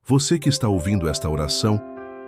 Você que está ouvindo esta oração,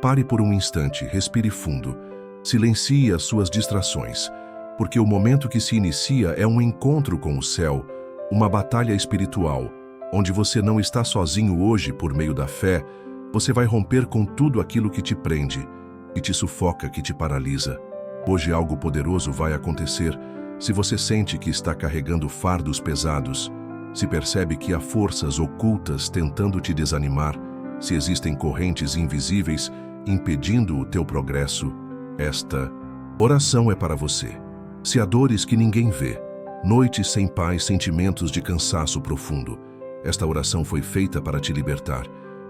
pare por um instante, respire fundo, silencie as suas distrações, porque o momento que se inicia é um encontro com o céu, uma batalha espiritual, onde você não está sozinho hoje por meio da fé. Você vai romper com tudo aquilo que te prende, que te sufoca, que te paralisa. Hoje algo poderoso vai acontecer. Se você sente que está carregando fardos pesados, se percebe que há forças ocultas tentando te desanimar, se existem correntes invisíveis impedindo o teu progresso, esta oração é para você. Se há dores que ninguém vê, noites sem paz, sentimentos de cansaço profundo, esta oração foi feita para te libertar.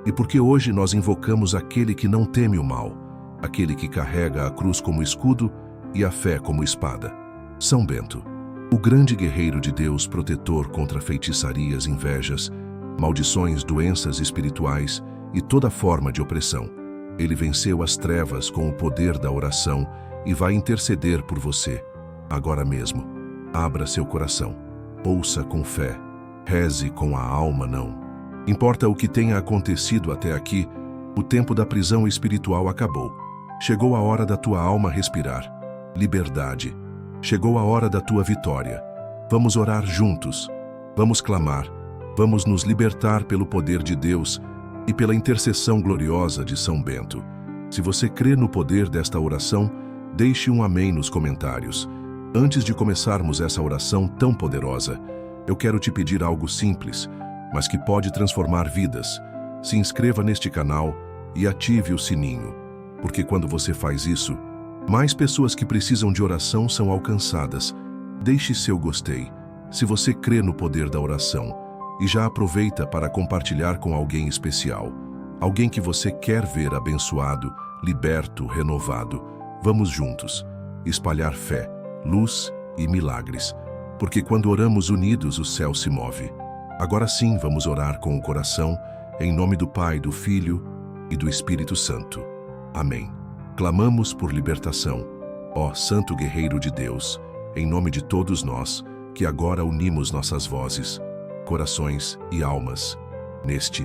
E porque hoje nós invocamos aquele que não teme o mal, aquele que carrega a cruz como escudo e a fé como espada. São Bento, o grande guerreiro de Deus, protetor contra feitiçarias, invejas, maldições, doenças espirituais e toda forma de opressão. Ele venceu as trevas com o poder da oração e vai interceder por você, agora mesmo. Abra seu coração, ouça com fé, reze com a alma, não. Importa o que tenha acontecido até aqui, o tempo da prisão espiritual acabou. Chegou a hora da tua alma respirar. Liberdade. Chegou a hora da tua vitória. Vamos orar juntos. Vamos clamar. Vamos nos libertar pelo poder de Deus e pela intercessão gloriosa de São Bento. Se você crê no poder desta oração, deixe um amém nos comentários. Antes de começarmos essa oração tão poderosa, eu quero te pedir algo simples, mas que pode transformar vidas. Se inscreva neste canal e ative o sininho, porque quando você faz isso, mais pessoas que precisam de oração são alcançadas. Deixe seu gostei, se você crê no poder da oração, e já aproveita para compartilhar com alguém especial, alguém que você quer ver abençoado, liberto, renovado. Vamos juntos espalhar fé, luz e milagres, porque quando oramos unidos o céu se move. Agora sim, vamos orar com o coração, em nome do Pai, do Filho e do Espírito Santo. Amém. Clamamos por libertação, ó Santo Guerreiro de Deus, em nome de todos nós, que agora unimos nossas vozes, corações e almas. Neste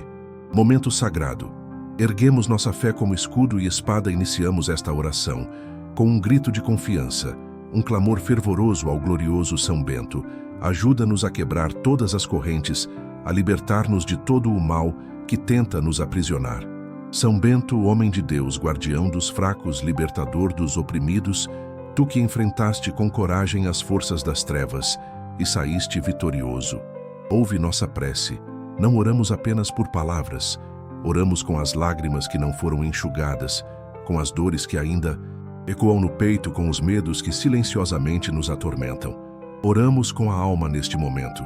momento sagrado, erguemos nossa fé como escudo e espada e iniciamos esta oração, com um grito de confiança, um clamor fervoroso ao glorioso São Bento. Ajuda-nos a quebrar todas as correntes, a libertar-nos de todo o mal que tenta nos aprisionar. São Bento, homem de Deus, guardião dos fracos, libertador dos oprimidos, tu que enfrentaste com coragem as forças das trevas e saíste vitorioso. Ouve nossa prece. Não oramos apenas por palavras, oramos com as lágrimas que não foram enxugadas, com as dores que ainda ecoam no peito, com os medos que silenciosamente nos atormentam. Oramos com a alma neste momento.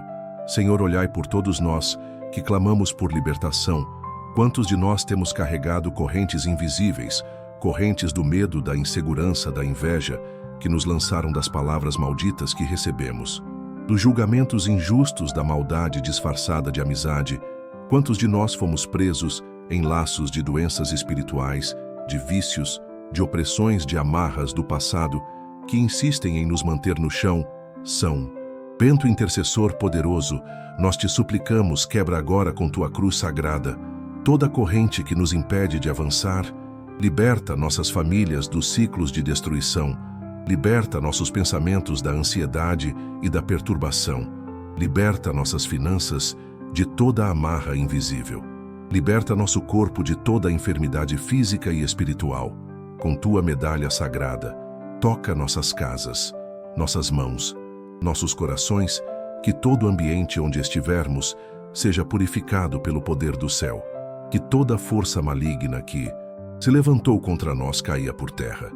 Senhor, olhai por todos nós que clamamos por libertação. Quantos de nós temos carregado correntes invisíveis, correntes do medo, da insegurança, da inveja, que nos lançaram das palavras malditas que recebemos, dos julgamentos injustos, da maldade disfarçada de amizade? Quantos de nós fomos presos em laços de doenças espirituais, de vícios, de opressões, de amarras do passado, que insistem em nos manter no chão? São Bento, intercessor poderoso, nós te suplicamos, quebra agora com tua cruz sagrada toda corrente que nos impede de avançar, liberta nossas famílias dos ciclos de destruição, liberta nossos pensamentos da ansiedade e da perturbação, liberta nossas finanças de toda a amarra invisível, liberta nosso corpo de toda a enfermidade física e espiritual. Com tua medalha sagrada, toca nossas casas, nossas mãos, nossos corações, que todo ambiente onde estivermos seja purificado pelo poder do céu, que toda força maligna que se levantou contra nós caia por terra.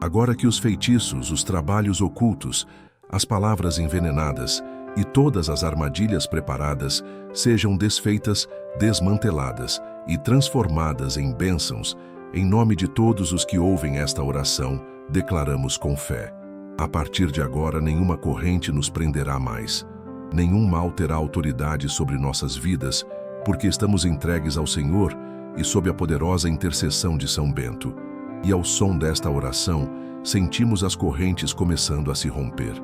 Agora que os feitiços, os trabalhos ocultos, as palavras envenenadas e todas as armadilhas preparadas sejam desfeitas, desmanteladas e transformadas em bênçãos, em nome de todos os que ouvem esta oração, declaramos com fé. A partir de agora, nenhuma corrente nos prenderá mais. Nenhum mal terá autoridade sobre nossas vidas, porque estamos entregues ao Senhor e sob a poderosa intercessão de São Bento. E ao som desta oração, sentimos as correntes começando a se romper.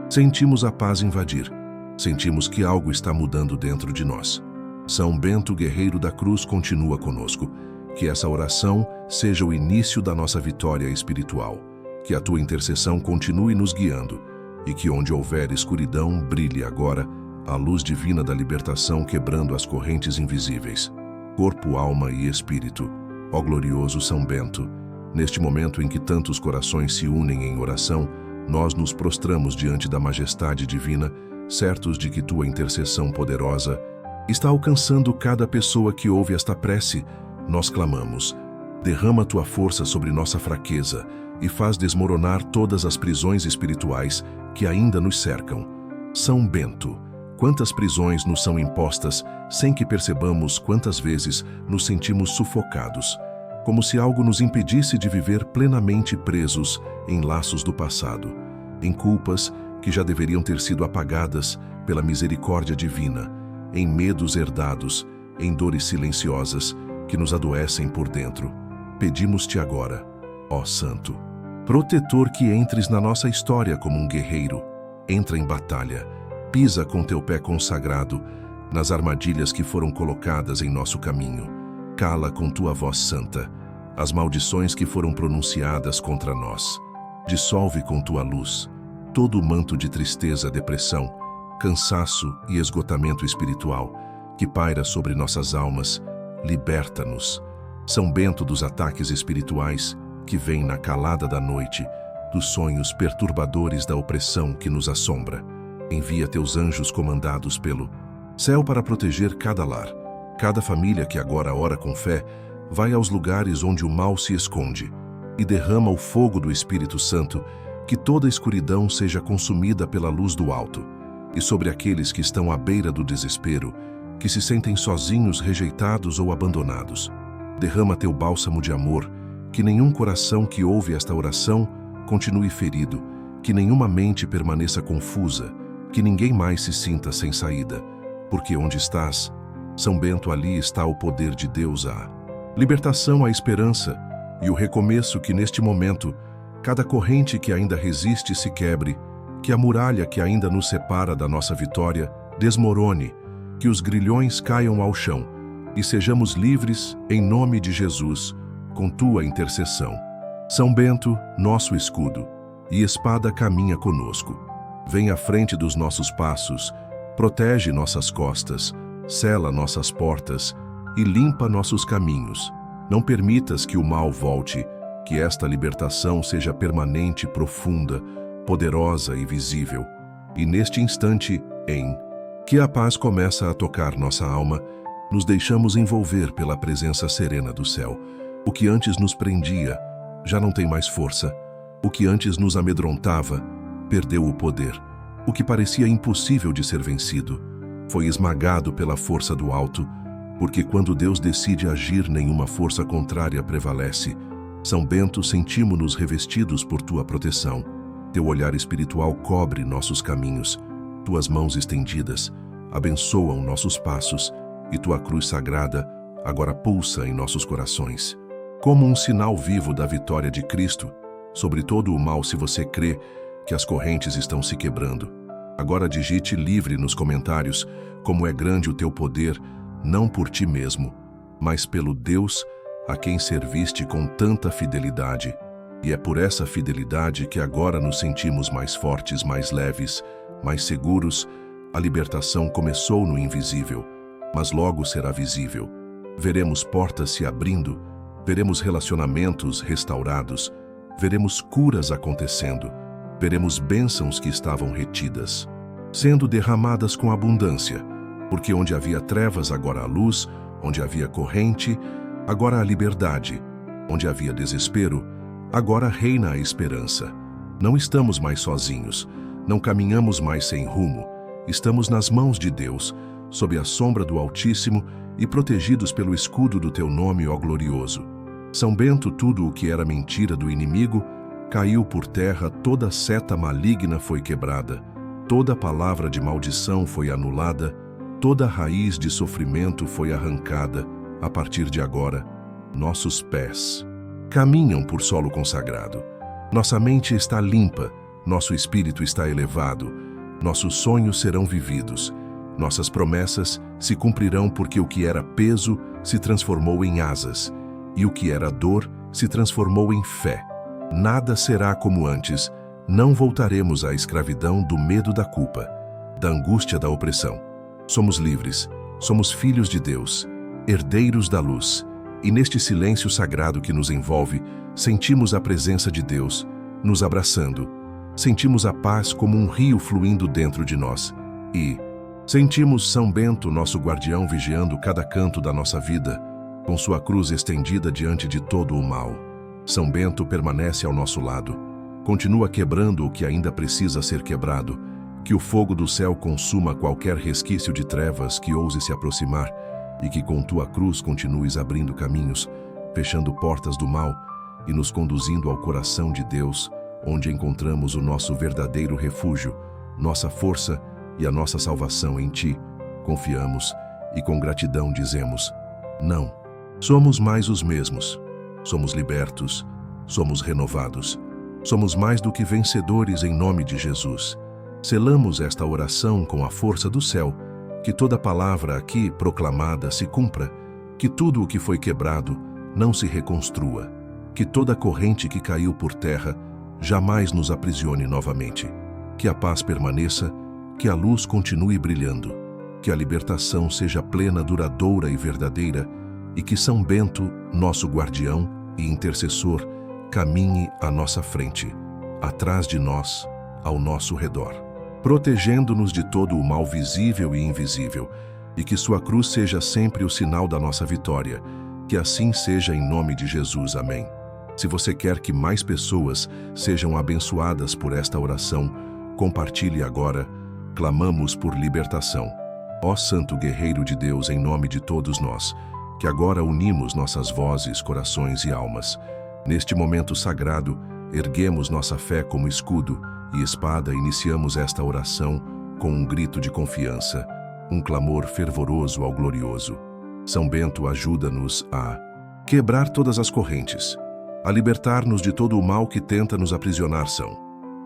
Sentimos a paz invadir. Sentimos que algo está mudando dentro de nós. São Bento, guerreiro da cruz, continua conosco. Que essa oração seja o início da nossa vitória espiritual. Que a tua intercessão continue nos guiando e que onde houver escuridão, brilhe agora a luz divina da libertação, quebrando as correntes invisíveis. Corpo, alma e espírito. Ó glorioso São Bento, neste momento em que tantos corações se unem em oração, nós nos prostramos diante da majestade divina, certos de que tua intercessão poderosa está alcançando cada pessoa que ouve esta prece. Nós clamamos: derrama tua força sobre nossa fraqueza e faz desmoronar todas as prisões espirituais que ainda nos cercam. São Bento, quantas prisões nos são impostas sem que percebamos, quantas vezes nos sentimos sufocados, como se algo nos impedisse de viver plenamente, presos em laços do passado, em culpas que já deveriam ter sido apagadas pela misericórdia divina, em medos herdados, em dores silenciosas que nos adoecem por dentro. Pedimos-te agora, ó Santo, protetor, que entres na nossa história como um guerreiro. Entra em batalha, pisa com teu pé consagrado nas armadilhas que foram colocadas em nosso caminho. Cala com tua voz santa as maldições que foram pronunciadas contra nós. Dissolve com tua luz todo o manto de tristeza, depressão, cansaço e esgotamento espiritual que paira sobre nossas almas. Liberta-nos, São Bento, dos ataques espirituais que vêm na calada da noite, dos sonhos perturbadores da opressão que nos assombra. Envia teus anjos comandados pelo céu para proteger cada lar, cada família que agora ora com fé. Vai aos lugares onde o mal se esconde e derrama o fogo do Espírito Santo, que toda escuridão seja consumida pela luz do alto. E sobre aqueles que estão à beira do desespero, que se sentem sozinhos, rejeitados ou abandonados, derrama teu bálsamo de amor, que nenhum coração que ouve esta oração continue ferido, que nenhuma mente permaneça confusa, que ninguém mais se sinta sem saída, porque onde estás, São Bento, ali está o poder de Deus, a libertação, a esperança e o recomeço. Que neste momento, cada corrente que ainda resiste se quebre, que a muralha que ainda nos separa da nossa vitória desmorone, que os grilhões caiam ao chão e sejamos livres em nome de Jesus, com tua intercessão. São Bento, nosso escudo e espada, caminha conosco. Vem à frente dos nossos passos, protege nossas costas, sela nossas portas e limpa nossos caminhos. Não permitas que o mal volte, que esta libertação seja permanente, profunda, poderosa e visível. E neste instante, em que a paz começa a tocar nossa alma, nos deixamos envolver pela presença serena do céu. O que antes nos prendia já não tem mais força. O que antes nos amedrontava perdeu o poder. O que parecia impossível de ser vencido foi esmagado pela força do alto, porque quando Deus decide agir, nenhuma força contrária prevalece. São Bento, sentimos-nos revestidos por tua proteção. Teu olhar espiritual cobre nossos caminhos. Tuas mãos estendidas abençoam nossos passos e tua cruz sagrada agora pulsa em nossos corações. Como um sinal vivo da vitória de Cristo sobre todo o mal. Se você crê que as correntes estão se quebrando, agora digite livre nos comentários como é grande o teu poder, não por ti mesmo, mas pelo Deus a quem serviste com tanta fidelidade. E é por essa fidelidade que agora nos sentimos mais fortes, mais leves, mais seguros. A libertação começou no invisível, mas logo será visível. Veremos portas se abrindo, veremos relacionamentos restaurados, veremos curas acontecendo, veremos bênçãos que estavam retidas sendo derramadas com abundância, porque onde havia trevas, agora há luz, onde havia corrente, agora há liberdade, onde havia desespero, agora reina a esperança. Não estamos mais sozinhos, não caminhamos mais sem rumo, estamos nas mãos de Deus, sob a sombra do Altíssimo e protegidos pelo escudo do teu nome, ó glorioso. São Bento, tudo o que era mentira do inimigo caiu por terra, toda seta maligna foi quebrada, toda palavra de maldição foi anulada, toda raiz de sofrimento foi arrancada. A partir de agora, nossos pés caminham por solo consagrado. Nossa mente está limpa, nosso espírito está elevado, nossos sonhos serão vividos. Nossas promessas se cumprirão porque o que era peso se transformou em asas, e o que era dor se transformou em fé. Nada será como antes, não voltaremos à escravidão do medo da culpa, da angústia da opressão. Somos livres, somos filhos de Deus, herdeiros da luz, e neste silêncio sagrado que nos envolve, sentimos a presença de Deus, nos abraçando. Sentimos a paz como um rio fluindo dentro de nós. E sentimos São Bento, nosso guardião, vigiando cada canto da nossa vida, com sua cruz estendida diante de todo o mal. São Bento permanece ao nosso lado. Continua quebrando o que ainda precisa ser quebrado, que o fogo do céu consuma qualquer resquício de trevas que ouse se aproximar, e que com tua cruz continues abrindo caminhos, fechando portas do mal e nos conduzindo ao coração de Deus, onde encontramos o nosso verdadeiro refúgio, nossa força e a nossa salvação em ti. Confiamos e com gratidão dizemos: não, somos mais os mesmos. Somos libertos, somos renovados, somos mais do que vencedores em nome de Jesus. Selamos esta oração com a força do céu, que toda palavra aqui proclamada se cumpra, que tudo o que foi quebrado não se reconstrua, que toda corrente que caiu por terra jamais nos aprisione novamente, que a paz permaneça, que a luz continue brilhando, que a libertação seja plena, duradoura e verdadeira, e que São Bento, nosso guardião e intercessor, caminhe à nossa frente, atrás de nós, ao nosso redor, protegendo-nos de todo o mal visível e invisível, e que sua cruz seja sempre o sinal da nossa vitória. Que assim seja em nome de Jesus. Amém. Se você quer que mais pessoas sejam abençoadas por esta oração, compartilhe agora. Clamamos por libertação. Ó Santo Guerreiro de Deus, em nome de todos nós, que agora unimos nossas vozes, corações e almas. Neste momento sagrado, erguemos nossa fé como escudo e espada, iniciamos esta oração com um grito de confiança, um clamor fervoroso ao glorioso. São Bento, ajuda-nos a quebrar todas as correntes, a libertar-nos de todo o mal que tenta nos aprisionar. São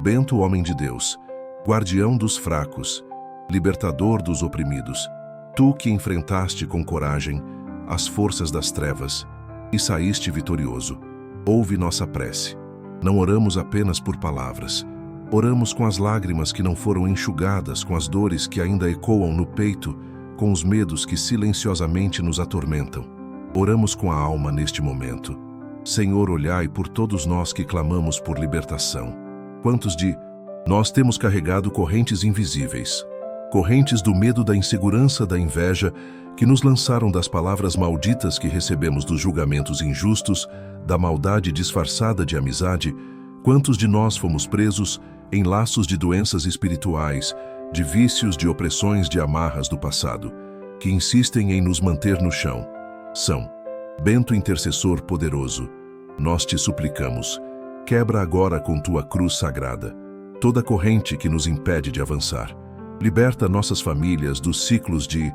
Bento, homem de Deus, guardião dos fracos, libertador dos oprimidos, tu que enfrentaste com coragem as forças das trevas e saíste vitorioso, ouve nossa prece. Não oramos apenas por palavras, oramos com as lágrimas que não foram enxugadas, com as dores que ainda ecoam no peito, com os medos que silenciosamente nos atormentam. Oramos com a alma neste momento. Senhor, olhai por todos nós que clamamos por libertação. Quantos de nós temos carregado correntes invisíveis, correntes do medo, da insegurança, da inveja, que nos lançaram das palavras malditas que recebemos dos julgamentos injustos, da maldade disfarçada de amizade? Quantos de nós fomos presos em laços de doenças espirituais, de vícios, de opressões, de amarras do passado, que insistem em nos manter no chão? São Bento, intercessor poderoso, nós te suplicamos, quebra agora com tua cruz sagrada toda corrente que nos impede de avançar. Liberta nossas famílias dos ciclos de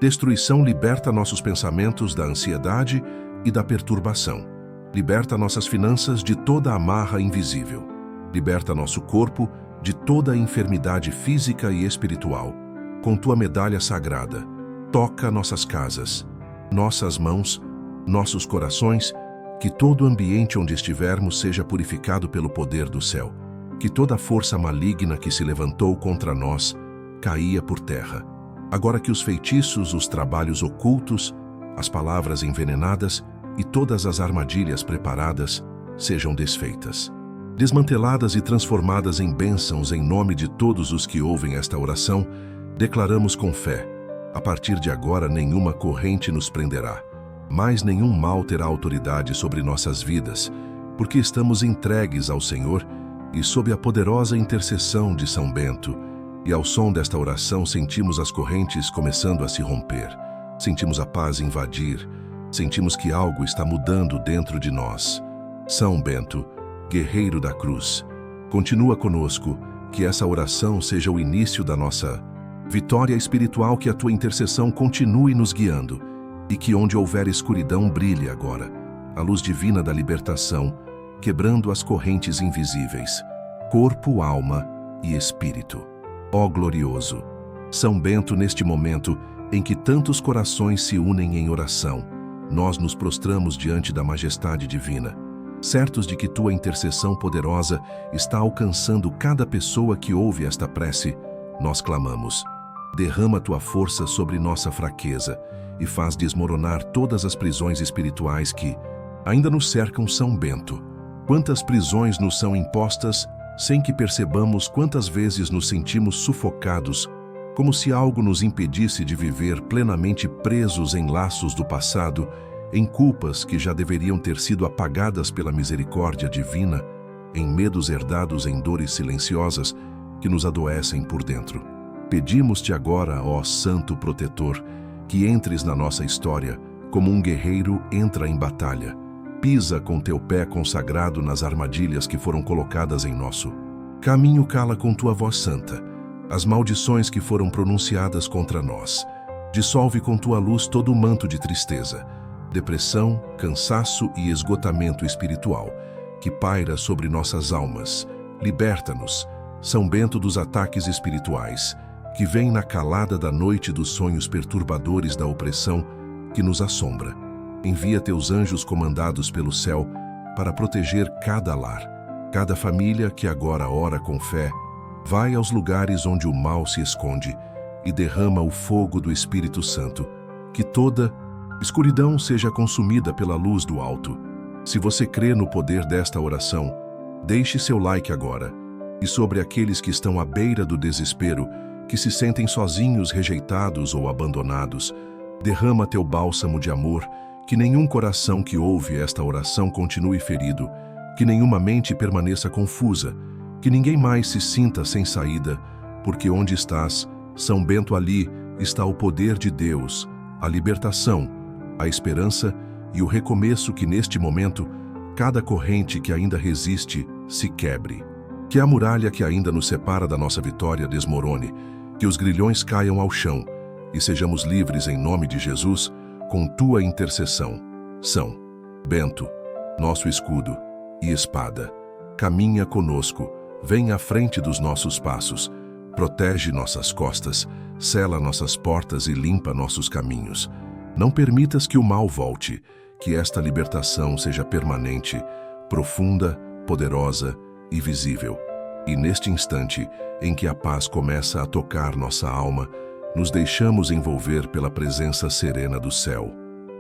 destruição, liberta nossos pensamentos da ansiedade e da perturbação. Liberta nossas finanças de toda amarra invisível. Liberta nosso corpo de toda enfermidade física e espiritual. Com tua medalha sagrada, toca nossas casas, nossas mãos, nossos corações, que todo ambiente onde estivermos seja purificado pelo poder do céu. Que toda força maligna que se levantou contra nós caía por terra. Agora que os feitiços, os trabalhos ocultos, as palavras envenenadas e todas as armadilhas preparadas sejam desfeitas, desmanteladas e transformadas em bênçãos em nome de todos os que ouvem esta oração, declaramos com fé: a partir de agora nenhuma corrente nos prenderá, mais nenhum mal terá autoridade sobre nossas vidas, porque estamos entregues ao Senhor e sob a poderosa intercessão de São Bento. E ao som desta oração sentimos as correntes começando a se romper, sentimos a paz invadir, sentimos que algo está mudando dentro de nós. São Bento, guerreiro da cruz, continua conosco, que essa oração seja o início da nossa vitória espiritual, que a tua intercessão continue nos guiando e que onde houver escuridão brilhe agora a luz divina da libertação, quebrando as correntes invisíveis, corpo, alma e espírito. Ó glorioso, São Bento, neste momento em que tantos corações se unem em oração, nós nos prostramos diante da majestade divina, certos de que tua intercessão poderosa está alcançando cada pessoa que ouve esta prece. Nós clamamos: derrama tua força sobre nossa fraqueza e faz desmoronar todas as prisões espirituais que ainda nos cercam. São Bento, quantas prisões nos são impostas sem que percebamos, quantas vezes nos sentimos sufocados, como se algo nos impedisse de viver plenamente, presos em laços do passado, em culpas que já deveriam ter sido apagadas pela misericórdia divina, em medos herdados, em dores silenciosas que nos adoecem por dentro. Pedimos-te agora, ó Santo Protetor, que entres na nossa história como um guerreiro entra em batalha. Pisa com teu pé consagrado nas armadilhas que foram colocadas em nosso caminho. Cala com tua voz santa as maldições que foram pronunciadas contra nós. Dissolve com tua luz todo o manto de tristeza, depressão, cansaço e esgotamento espiritual que paira sobre nossas almas. Liberta-nos, São Bento, dos ataques espirituais que vêm na calada da noite, dos sonhos perturbadores da opressão que nos assombra. Envia teus anjos comandados pelo céu para proteger cada lar, cada família que agora ora com fé. Vai aos lugares onde o mal se esconde e derrama o fogo do Espírito Santo, que toda escuridão seja consumida pela luz do alto. Se você crê no poder desta oração, deixe seu like agora. E sobre aqueles que estão à beira do desespero, que se sentem sozinhos, rejeitados ou abandonados, derrama teu bálsamo de amor, que nenhum coração que ouve esta oração continue ferido, que nenhuma mente permaneça confusa, que ninguém mais se sinta sem saída, porque onde estás, São Bento, ali está o poder de Deus, a libertação, a esperança e o recomeço. Que neste momento, cada corrente que ainda resiste se quebre. Que a muralha que ainda nos separa da nossa vitória desmorone, que os grilhões caiam ao chão e sejamos livres em nome de Jesus, com tua intercessão. São Bento, nosso escudo e espada, caminha conosco, vem à frente dos nossos passos, protege nossas costas, sela nossas portas e limpa nossos caminhos. Não permitas que o mal volte, que esta libertação seja permanente, profunda, poderosa e visível. E neste instante em que a paz começa a tocar nossa alma, nos deixamos envolver pela presença serena do céu.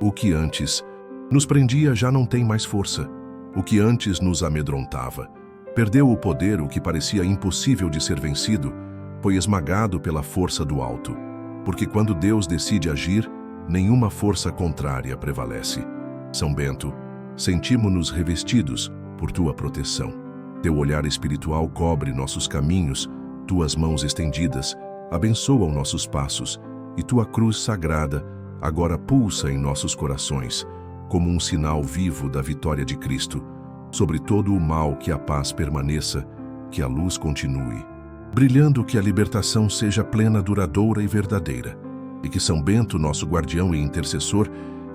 O que antes nos prendia já não tem mais força. O que antes nos amedrontava perdeu o poder. O que parecia impossível de ser vencido foi esmagado pela força do alto. Porque quando Deus decide agir, nenhuma força contrária prevalece. São Bento, sentimos-nos revestidos por tua proteção. Teu olhar espiritual cobre nossos caminhos, tuas mãos estendidas abençoam nossos passos, e tua cruz sagrada agora pulsa em nossos corações, como um sinal vivo da vitória de Cristo. Sobre todo o mal, que a paz permaneça, que a luz continue brilhando, que a libertação seja plena, duradoura e verdadeira, e que São Bento, nosso guardião e intercessor,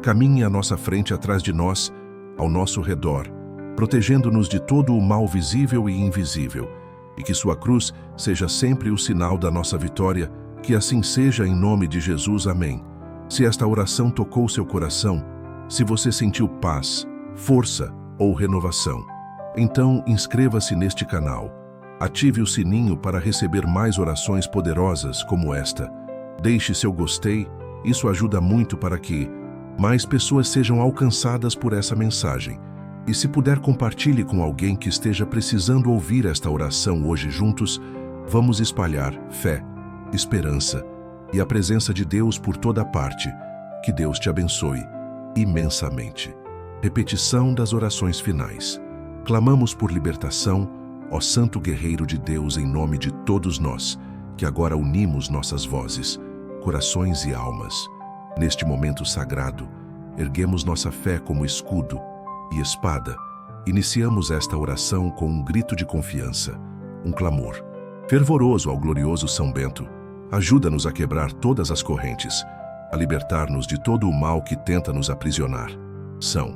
caminhe à nossa frente, atrás de nós, ao nosso redor, protegendo-nos de todo o mal visível e invisível, e que sua cruz seja sempre o sinal da nossa vitória. Que assim seja, em nome de Jesus. Amém. Se esta oração tocou seu coração, se você sentiu paz, força ou renovação, então inscreva-se neste canal, ative o sininho para receber mais orações poderosas como esta. Deixe seu gostei, isso ajuda muito para que mais pessoas sejam alcançadas por essa mensagem. E se puder, compartilhe com alguém que esteja precisando ouvir esta oração hoje. Juntos, vamos espalhar fé, esperança e a presença de Deus por toda parte. Que Deus te abençoe imensamente. Repetição das orações finais. Clamamos por libertação, ó Santo Guerreiro de Deus, em nome de todos nós, que agora unimos nossas vozes, corações e almas. Neste momento sagrado, erguemos nossa fé como escudo e espada. Iniciamos esta oração com um grito de confiança, um clamor fervoroso ao glorioso São Bento. Ajuda-nos a quebrar todas as correntes, a libertar-nos de todo o mal que tenta nos aprisionar. São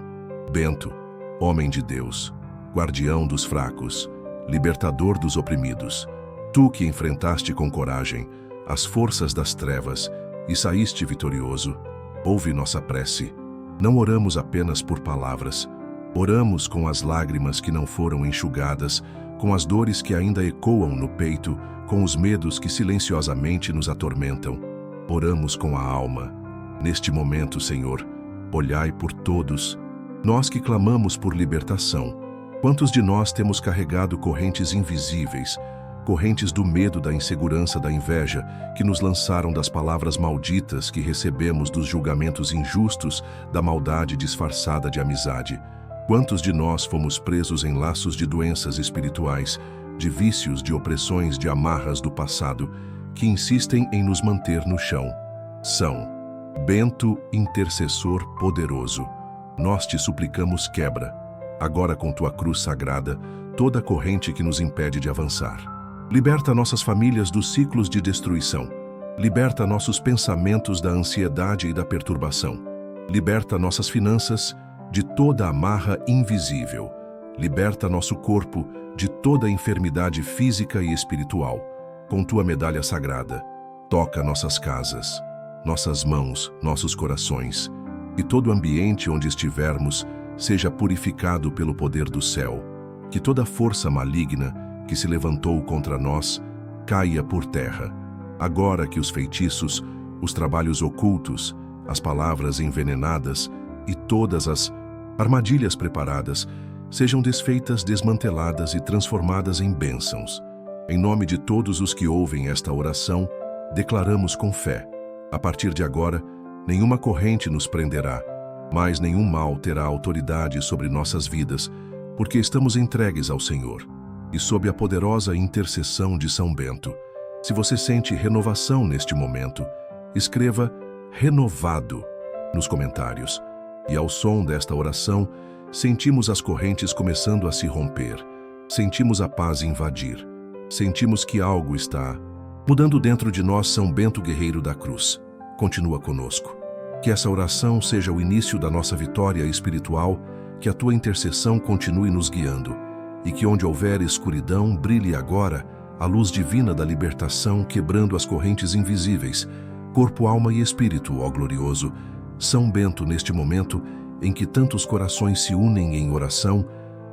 Bento, homem de Deus, guardião dos fracos, libertador dos oprimidos, tu que enfrentaste com coragem as forças das trevas e saíste vitorioso. Ouve nossa prece. Não oramos apenas por palavras. Oramos com as lágrimas que não foram enxugadas, com as dores que ainda ecoam no peito, com os medos que silenciosamente nos atormentam. Oramos com a alma. Neste momento, Senhor, olhai por todos. Nós que clamamos por libertação. Quantos de nós temos carregado correntes invisíveis, correntes do medo, da insegurança, da inveja, que nos lançaram das palavras malditas que recebemos dos julgamentos injustos, da maldade disfarçada de amizade? Quantos de nós fomos presos em laços de doenças espirituais, de vícios, de opressões, de amarras do passado, que insistem em nos manter no chão? São Bento, intercessor poderoso, nós te suplicamos, quebra, agora com tua cruz sagrada, toda a corrente que nos impede de avançar. Liberta nossas famílias dos ciclos de destruição. Liberta nossos pensamentos da ansiedade e da perturbação. Liberta nossas finanças de toda a amarra invisível. Liberta nosso corpo de toda a enfermidade física e espiritual. Com tua medalha sagrada, toca nossas casas, nossas mãos, nossos corações, e todo o ambiente onde estivermos seja purificado pelo poder do céu. Que toda força maligna que se levantou contra nós caia por terra. Agora que os feitiços, os trabalhos ocultos, as palavras envenenadas e todas as armadilhas preparadas sejam desfeitas, desmanteladas e transformadas em bênçãos. Em nome de todos os que ouvem esta oração, declaramos com fé: a partir de agora, nenhuma corrente nos prenderá, mas nenhum mal terá autoridade sobre nossas vidas, porque estamos entregues ao Senhor e sob a poderosa intercessão de São Bento. Se você sente renovação neste momento, escreva "renovado" nos comentários. E ao som desta oração, sentimos as correntes começando a se romper. Sentimos a paz invadir. Sentimos que algo está mudando dentro de nós. São Bento, guerreiro da cruz, continua conosco. Que essa oração seja o início da nossa vitória espiritual, que a tua intercessão continue nos guiando, e que onde houver escuridão, brilhe agora a luz divina da libertação, quebrando as correntes invisíveis, corpo, alma e espírito, ó glorioso São Bento. Neste momento em que tantos corações se unem em oração,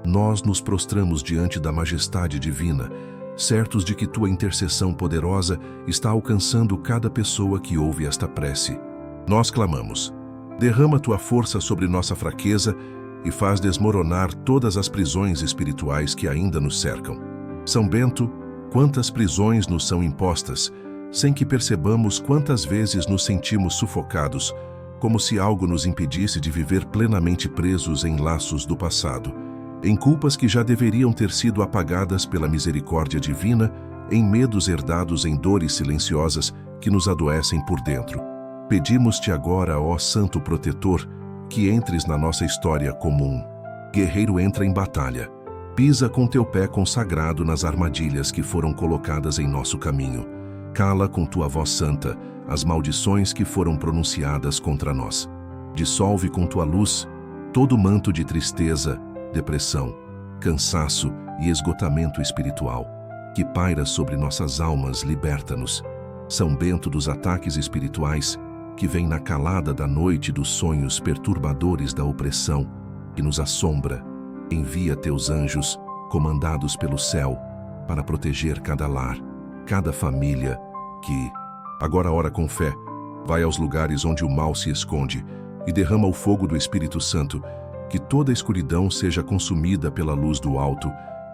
nós nos prostramos diante da majestade divina, certos de que tua intercessão poderosa está alcançando cada pessoa que ouve esta prece. Nós clamamos: derrama tua força sobre nossa fraqueza e faz desmoronar todas as prisões espirituais que ainda nos cercam. São Bento, quantas prisões nos são impostas, sem que percebamos. Quantas vezes nos sentimos sufocados, como se algo nos impedisse de viver plenamente, presos em laços do passado, em culpas que já deveriam ter sido apagadas pela misericórdia divina, em medos herdados, em dores silenciosas que nos adoecem por dentro. Pedimos-te agora, ó Santo Protetor, que entres na nossa história comum. Guerreiro, entra em batalha. Pisa com teu pé consagrado nas armadilhas que foram colocadas em nosso caminho. Cala com tua voz santa as maldições que foram pronunciadas contra nós. Dissolve com tua luz todo manto de tristeza, depressão, cansaço e esgotamento espiritual que paira sobre nossas almas. Liberta-nos, São Bento, dos ataques espirituais que vêm na calada da noite, dos sonhos perturbadores da opressão que nos assombra. Envia teus anjos, comandados pelo céu, para proteger cada lar, cada família, que agora ora com fé, vai aos lugares onde o mal se esconde e derrama o fogo do Espírito Santo, que toda a escuridão seja consumida pela luz do alto,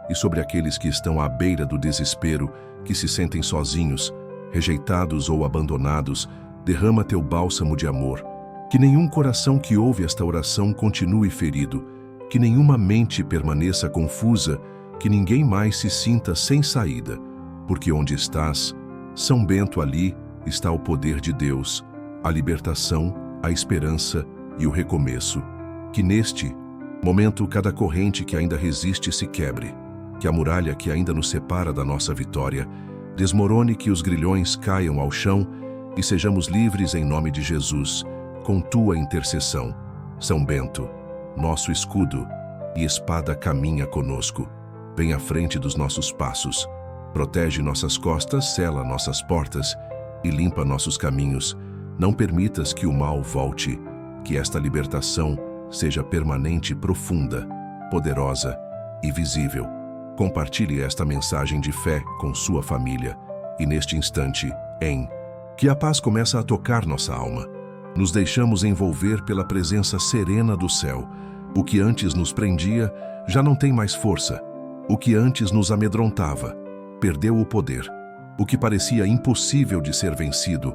e sobre aqueles que estão à beira do desespero, que se sentem sozinhos, rejeitados ou abandonados, derrama teu bálsamo de amor. Que nenhum coração que ouve esta oração continue ferido, que nenhuma mente permaneça confusa, que ninguém mais se sinta sem saída, porque onde estás, São Bento, ali está o poder de Deus, a libertação, a esperança e o recomeço. Que neste momento cada corrente que ainda resiste se quebre, que a muralha que ainda nos separa da nossa vitória desmorone, que os grilhões caiam ao chão e sejamos livres em nome de Jesus, com tua intercessão. São Bento, nosso escudo e espada, caminha conosco, vem à frente dos nossos passos, protege nossas costas, sela nossas portas e limpa nossos caminhos. Não permitas que o mal volte, que esta libertação seja permanente, profunda, poderosa e visível. Compartilhe esta mensagem de fé com sua família e neste instante, que a paz começa a tocar nossa alma. Nos deixamos envolver pela presença serena do céu. O que antes nos prendia já não tem mais força. O que antes nos amedrontava perdeu o poder. O que parecia impossível de ser vencido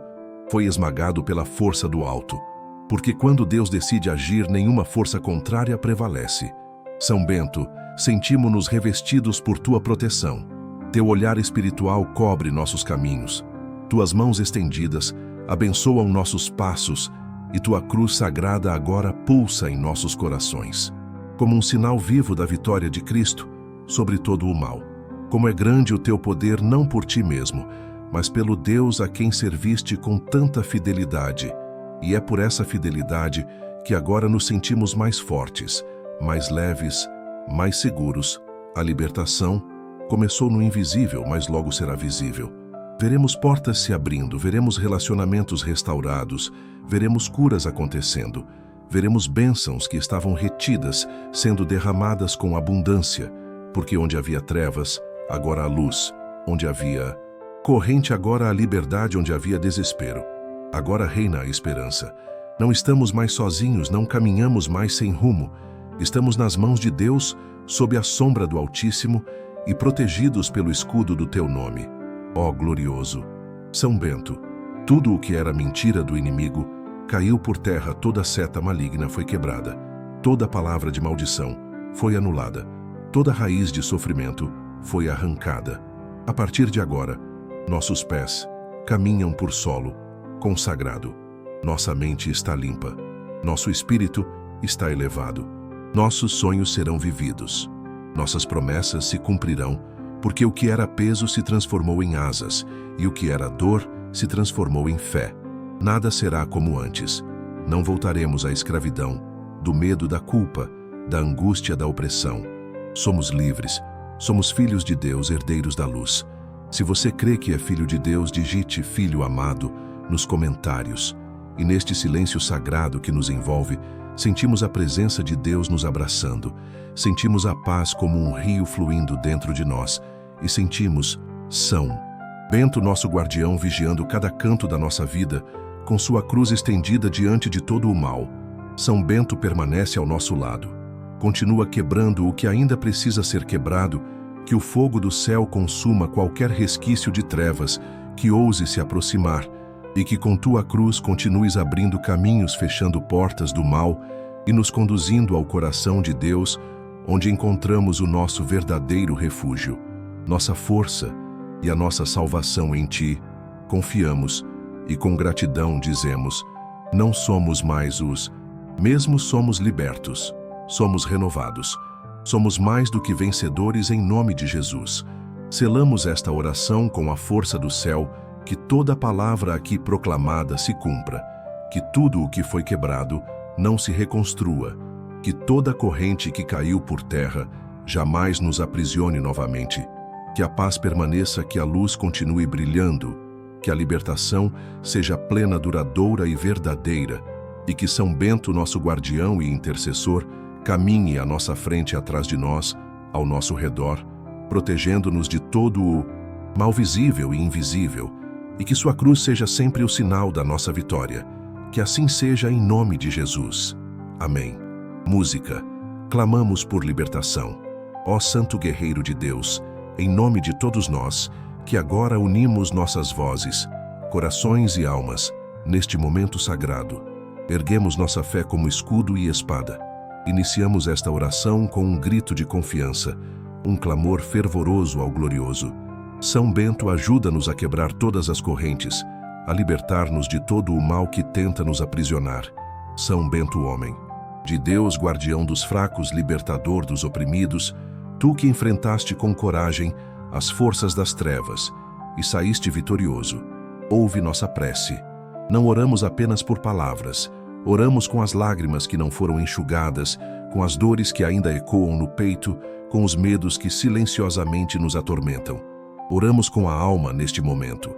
foi esmagado pela força do alto. Porque quando Deus decide agir, nenhuma força contrária prevalece. São Bento, sentimos-nos revestidos por tua proteção. Teu olhar espiritual cobre nossos caminhos. Tuas mãos estendidas abençoam nossos passos e tua cruz sagrada agora pulsa em nossos corações, como um sinal vivo da vitória de Cristo sobre todo o mal. Como é grande o teu poder, não por ti mesmo, mas pelo Deus a quem serviste com tanta fidelidade. E é por essa fidelidade que agora nos sentimos mais fortes, mais leves, mais seguros. A libertação começou no invisível, mas logo será visível. Veremos portas se abrindo, veremos relacionamentos restaurados, veremos curas acontecendo, veremos bênçãos que estavam retidas sendo derramadas com abundância, porque onde havia trevas, agora há luz, onde havia corrente, agora há liberdade, onde havia desespero, agora reina a esperança. Não estamos mais sozinhos, não caminhamos mais sem rumo, estamos nas mãos de Deus, sob a sombra do Altíssimo e protegidos pelo escudo do teu nome. Ó glorioso São Bento, tudo o que era mentira do inimigo caiu por terra, toda seta maligna foi quebrada, toda palavra de maldição foi anulada, toda raiz de sofrimento foi arrancada. A partir de agora, nossos pés caminham por solo consagrado, nossa mente está limpa, nosso espírito está elevado, nossos sonhos serão vividos, nossas promessas se cumprirão, porque o que era peso se transformou em asas, e o que era dor se transformou em fé. Nada será como antes. Não voltaremos à escravidão, do medo, da culpa, da angústia, da opressão. Somos livres, somos filhos de Deus, herdeiros da luz. Se você crê que é filho de Deus, digite "Filho amado" nos comentários. E neste silêncio sagrado que nos envolve, sentimos a presença de Deus nos abraçando. Sentimos a paz como um rio fluindo dentro de nós. E sentimos São Bento, nosso guardião, vigiando cada canto da nossa vida, com sua cruz estendida diante de todo o mal. São Bento permanece ao nosso lado. Continua quebrando o que ainda precisa ser quebrado, que o fogo do céu consuma qualquer resquício de trevas que ouse se aproximar, e que com tua cruz continues abrindo caminhos, fechando portas do mal e nos conduzindo ao coração de Deus, onde encontramos o nosso verdadeiro refúgio, nossa força e a nossa salvação em ti. Confiamos e com gratidão dizemos: não somos mais os mesmos, somos libertos, somos renovados, somos mais do que vencedores em nome de Jesus. Selamos esta oração com a força do céu, que toda palavra aqui proclamada se cumpra, que tudo o que foi quebrado não se reconstrua, que toda corrente que caiu por terra jamais nos aprisione novamente, que a paz permaneça, que a luz continue brilhando, que a libertação seja plena, duradoura e verdadeira, e que São Bento, nosso guardião e intercessor, caminhe à nossa frente e atrás de nós, ao nosso redor, protegendo-nos de todo o mal visível e invisível, e que sua cruz seja sempre o sinal da nossa vitória. Que assim seja em nome de Jesus. Amém. Música. Clamamos por libertação. Ó Santo Guerreiro de Deus, em nome de todos nós, que agora unimos nossas vozes, corações e almas, neste momento sagrado, erguemos nossa fé como escudo e espada. Iniciamos esta oração com um grito de confiança, um clamor fervoroso ao glorioso. São Bento, ajuda-nos a quebrar todas as correntes, a libertar-nos de todo o mal que tenta nos aprisionar. São Bento, homem de Deus, guardião dos fracos, libertador dos oprimidos, tu que enfrentaste com coragem as forças das trevas e saíste vitorioso, ouve nossa prece. Não oramos apenas por palavras, oramos com as lágrimas que não foram enxugadas, com as dores que ainda ecoam no peito, com os medos que silenciosamente nos atormentam. Oramos com a alma neste momento.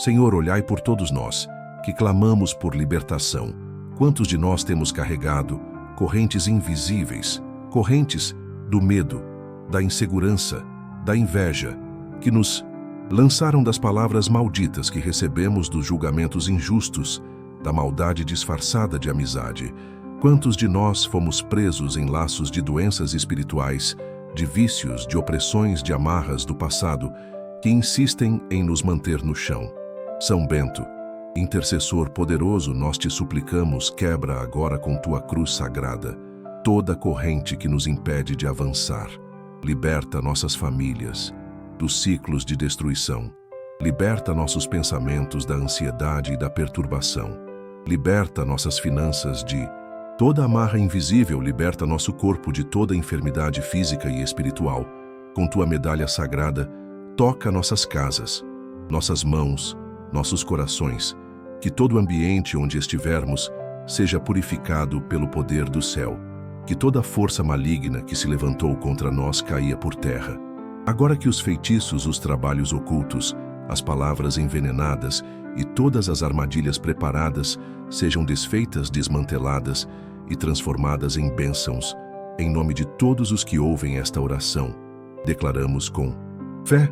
Senhor, olhai por todos nós, que clamamos por libertação. Quantos de nós temos carregado correntes invisíveis, correntes do medo, da insegurança, da inveja, que nos lançaram das palavras malditas que recebemos dos julgamentos injustos, da maldade disfarçada de amizade. Quantos de nós fomos presos em laços de doenças espirituais, de vícios, de opressões, de amarras do passado, que insistem em nos manter no chão. São Bento, intercessor poderoso, nós te suplicamos, quebra agora com tua cruz sagrada toda corrente que nos impede de avançar. Liberta nossas famílias dos ciclos de destruição. Liberta nossos pensamentos da ansiedade e da perturbação. Liberta nossas finanças de toda amarra invisível. Liberta nosso corpo de toda enfermidade física e espiritual. Com tua medalha sagrada, toca nossas casas, nossas mãos, nossos corações, que todo ambiente onde estivermos seja purificado pelo poder do céu, que toda força maligna que se levantou contra nós caia por terra. Agora que os feitiços, os trabalhos ocultos, as palavras envenenadas e todas as armadilhas preparadas sejam desfeitas, desmanteladas e transformadas em bênçãos, em nome de todos os que ouvem esta oração, declaramos com fé: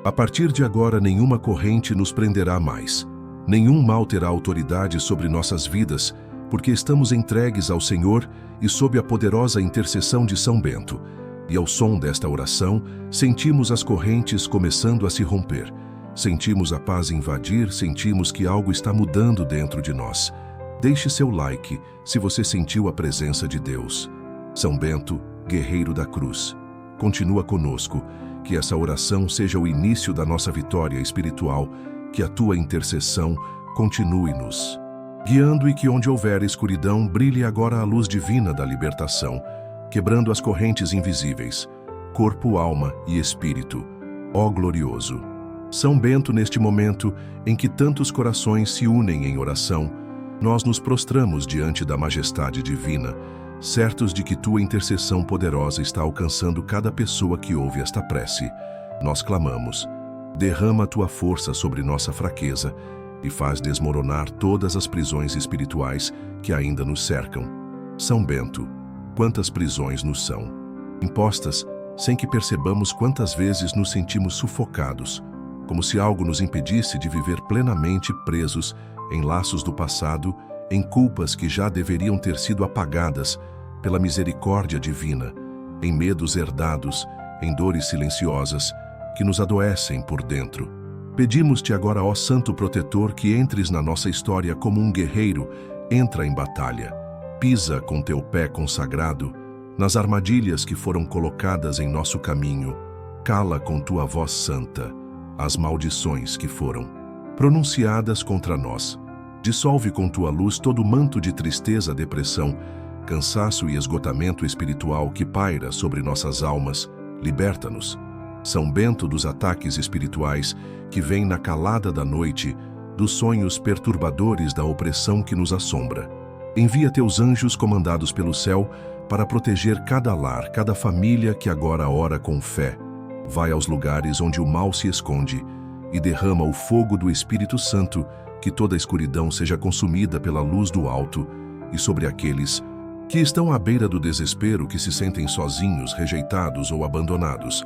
a partir de agora nenhuma corrente nos prenderá mais. Nenhum mal terá autoridade sobre nossas vidas, porque estamos entregues ao Senhor e sob a poderosa intercessão de São Bento. E ao som desta oração, sentimos as correntes começando a se romper. Sentimos a paz invadir, sentimos que algo está mudando dentro de nós. Deixe seu like se você sentiu a presença de Deus. São Bento, guerreiro da cruz, continua conosco. Que essa oração seja o início da nossa vitória espiritual, que a tua intercessão continue-nos guiando e que onde houver escuridão brilhe agora a luz divina da libertação, quebrando as correntes invisíveis, corpo, alma e espírito. Ó glorioso São Bento, neste momento em que tantos corações se unem em oração, nós nos prostramos diante da majestade divina, certos de que tua intercessão poderosa está alcançando cada pessoa que ouve esta prece. Nós clamamos: derrama a tua força sobre nossa fraqueza e faz desmoronar todas as prisões espirituais que ainda nos cercam. São Bento, quantas prisões nos são impostas sem que percebamos, quantas vezes nos sentimos sufocados, como se algo nos impedisse de viver plenamente, presos em laços do passado, em culpas que já deveriam ter sido apagadas pela misericórdia divina, em medos herdados, em dores silenciosas que nos adoecem por dentro. Pedimos-te agora, ó Santo Protetor, que entres na nossa história como um guerreiro, entra em batalha, pisa com teu pé consagrado nas armadilhas que foram colocadas em nosso caminho, cala com tua voz santa as maldições que foram pronunciadas contra nós. Dissolve com tua luz todo o manto de tristeza, depressão, cansaço e esgotamento espiritual que paira sobre nossas almas. Liberta-nos, São Bento, dos ataques espirituais que vêm na calada da noite, dos sonhos perturbadores da opressão que nos assombra. Envia teus anjos comandados pelo céu para proteger cada lar, cada família que agora ora com fé. Vai aos lugares onde o mal se esconde e derrama o fogo do Espírito Santo, que toda a escuridão seja consumida pela luz do alto, e sobre aqueles que estão à beira do desespero, que se sentem sozinhos, rejeitados ou abandonados.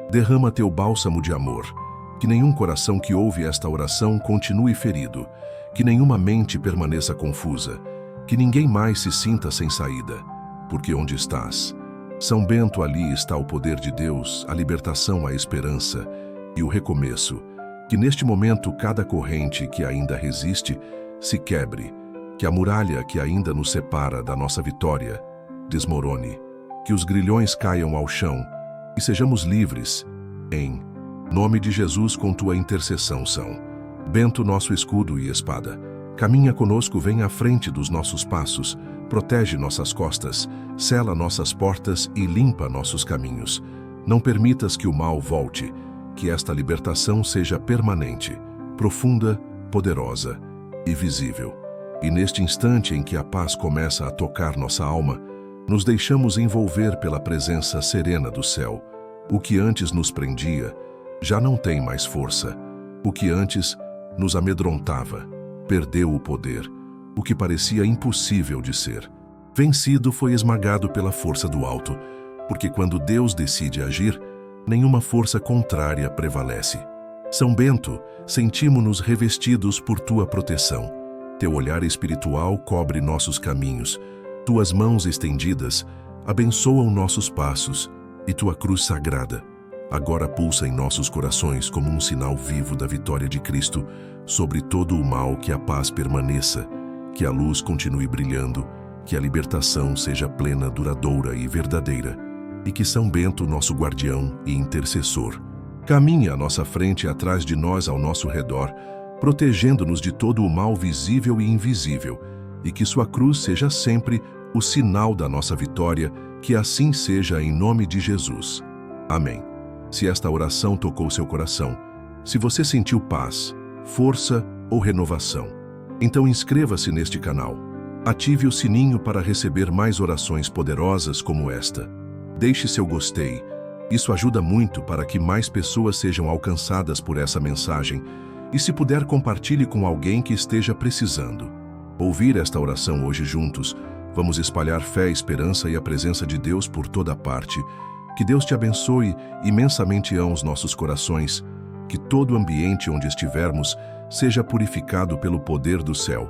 Derrama teu bálsamo de amor, que nenhum coração que ouve esta oração continue ferido, que nenhuma mente permaneça confusa, que ninguém mais se sinta sem saída, porque onde estás, São Bento, ali está o poder de Deus, a libertação, a esperança e o recomeço. Que neste momento cada corrente que ainda resiste se quebre, que a muralha que ainda nos separa da nossa vitória desmorone, que os grilhões caiam ao chão e sejamos livres, em nome de Jesus, com tua intercessão. São Bento, nosso escudo e espada, caminha conosco, vem à frente dos nossos passos, protege nossas costas, sela nossas portas e limpa nossos caminhos. Não permitas que o mal volte, que esta libertação seja permanente, profunda, poderosa e visível. E neste instante em que a paz começa a tocar nossa alma, nos deixamos envolver pela presença serena do céu. O que antes nos prendia já não tem mais força. O que antes nos amedrontava, perdeu o poder, o que parecia impossível de ser. Vencido foi esmagado pela força do alto, porque quando Deus decide agir, nenhuma força contrária prevalece. São Bento, sentimos-nos revestidos por tua proteção. Teu olhar espiritual cobre nossos caminhos, tuas mãos estendidas abençoam nossos passos e tua cruz sagrada agora pulsa em nossos corações como um sinal vivo da vitória de Cristo sobre todo o mal. Que a paz permaneça, que a luz continue brilhando, que a libertação seja plena, duradoura e verdadeira, e que São Bento, nosso guardião e intercessor, caminhe à nossa frente e atrás de nós ao nosso redor, protegendo-nos de todo o mal visível e invisível, e que sua cruz seja sempre o sinal da nossa vitória. Que assim seja em nome de Jesus. Amém. Se esta oração tocou seu coração, se você sentiu paz, força ou renovação, então inscreva-se neste canal. Ative o sininho para receber mais orações poderosas como esta. Deixe seu gostei. Isso ajuda muito para que mais pessoas sejam alcançadas por essa mensagem. E se puder, compartilhe com alguém que esteja precisando ouvir esta oração hoje juntos. Vamos espalhar fé, esperança e a presença de Deus por toda parte. Que Deus te abençoe imensamente aos nossos corações. Que todo ambiente onde estivermos seja purificado pelo poder do céu.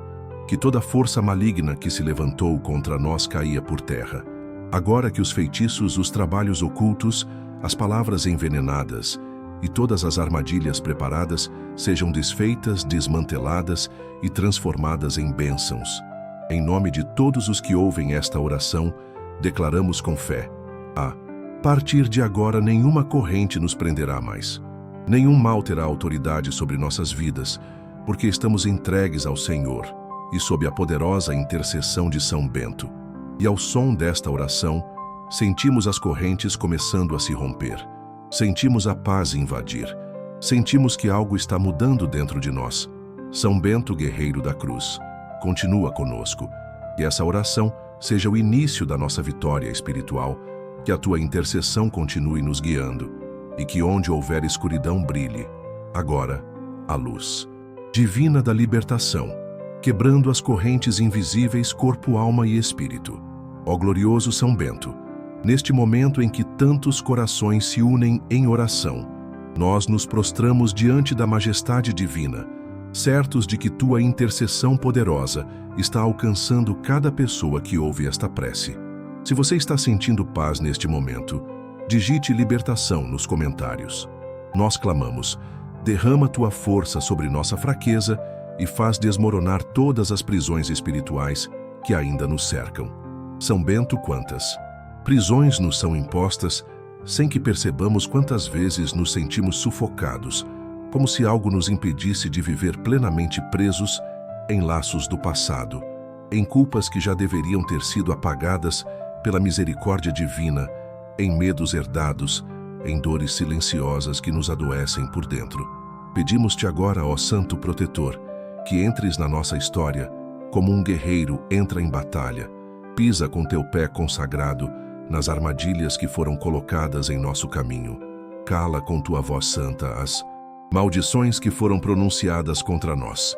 Que toda força maligna que se levantou contra nós caia por terra. Agora que os feitiços, os trabalhos ocultos, as palavras envenenadas e todas as armadilhas preparadas sejam desfeitas, desmanteladas e transformadas em bênçãos. Em nome de todos os que ouvem esta oração, declaramos com fé: a partir de agora nenhuma corrente nos prenderá mais. Nenhum mal terá autoridade sobre nossas vidas, porque estamos entregues ao Senhor e sob a poderosa intercessão de São Bento. E ao som desta oração, sentimos as correntes começando a se romper. Sentimos a paz invadir. Sentimos que algo está mudando dentro de nós. São Bento, guerreiro da cruz, continua conosco. E essa oração seja o início da nossa vitória espiritual. Que a tua intercessão continue nos guiando. E que onde houver escuridão brilhe, agora, a luz divina da libertação, quebrando as correntes invisíveis, corpo, alma e espírito. Ó glorioso São Bento, neste momento em que tantos corações se unem em oração, nós nos prostramos diante da majestade divina, certos de que tua intercessão poderosa está alcançando cada pessoa que ouve esta prece. Se você está sentindo paz neste momento, digite libertação nos comentários. Nós clamamos: derrama tua força sobre nossa fraqueza e faz desmoronar todas as prisões espirituais que ainda nos cercam. São Bento, quantas prisões nos são impostas sem que percebamos, quantas vezes nos sentimos sufocados, como se algo nos impedisse de viver plenamente, presos em laços do passado, em culpas que já deveriam ter sido apagadas pela misericórdia divina, em medos herdados, em dores silenciosas que nos adoecem por dentro. Pedimos-te agora, ó Santo Protetor, que entres na nossa história como um guerreiro entra em batalha. Pisa com teu pé consagrado nas armadilhas que foram colocadas em nosso caminho. Cala com tua voz santa as maldições que foram pronunciadas contra nós.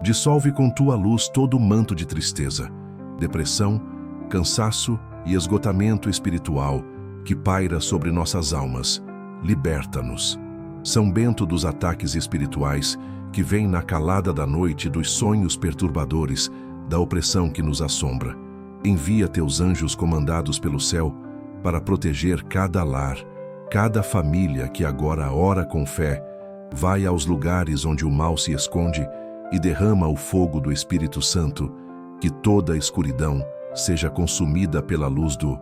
Dissolve com tua luz todo o manto de tristeza, depressão, cansaço e esgotamento espiritual que paira sobre nossas almas. Liberta-nos. São Bento, dos ataques espirituais que vêm na calada da noite, dos sonhos perturbadores, da opressão que nos assombra. Envia teus anjos comandados pelo céu para proteger cada lar, cada família que agora ora com fé. Vai aos lugares onde o mal se esconde e derrama o fogo do Espírito Santo, que toda a escuridão seja consumida pela luz do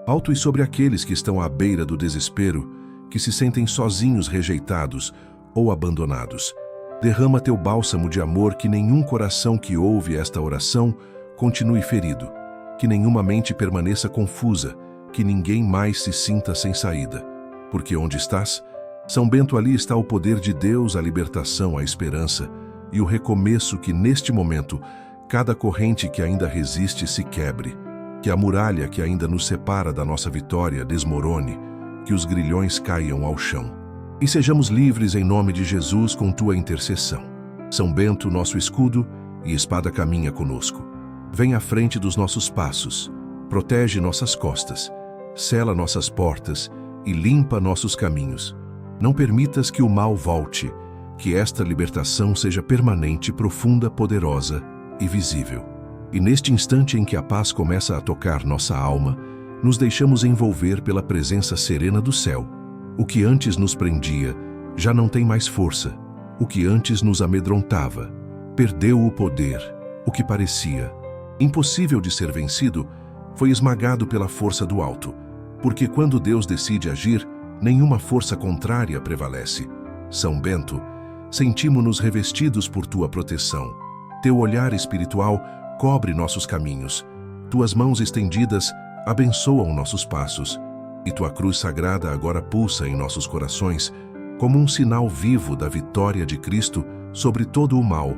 alto. E sobre aqueles que estão à beira do desespero, que se sentem sozinhos, rejeitados ou abandonados, derrama teu bálsamo de amor. Que nenhum coração que ouve esta oração continue ferido, que nenhuma mente permaneça confusa, que ninguém mais se sinta sem saída. Porque onde estás, São Bento, ali está o poder de Deus, a libertação, a esperança e o recomeço. Que neste momento, cada corrente que ainda resiste se quebre, que a muralha que ainda nos separa da nossa vitória desmorone, que os grilhões caiam ao chão. E sejamos livres em nome de Jesus com tua intercessão. São Bento, nosso escudo e espada, caminha conosco. Vem à frente dos nossos passos, protege nossas costas, sela nossas portas e limpa nossos caminhos. Não permitas que o mal volte, que esta libertação seja permanente, profunda, poderosa e visível. E neste instante em que a paz começa a tocar nossa alma, nos deixamos envolver pela presença serena do céu. O que antes nos prendia já não tem mais força. O que antes nos amedrontava perdeu o poder. O que parecia impossível de ser vencido foi esmagado pela força do alto, porque quando Deus decide agir, nenhuma força contrária prevalece. São Bento, sentimos-nos revestidos por tua proteção. Teu olhar espiritual cobre nossos caminhos. Tuas mãos estendidas abençoam nossos passos. E tua cruz sagrada agora pulsa em nossos corações como um sinal vivo da vitória de Cristo sobre todo o mal.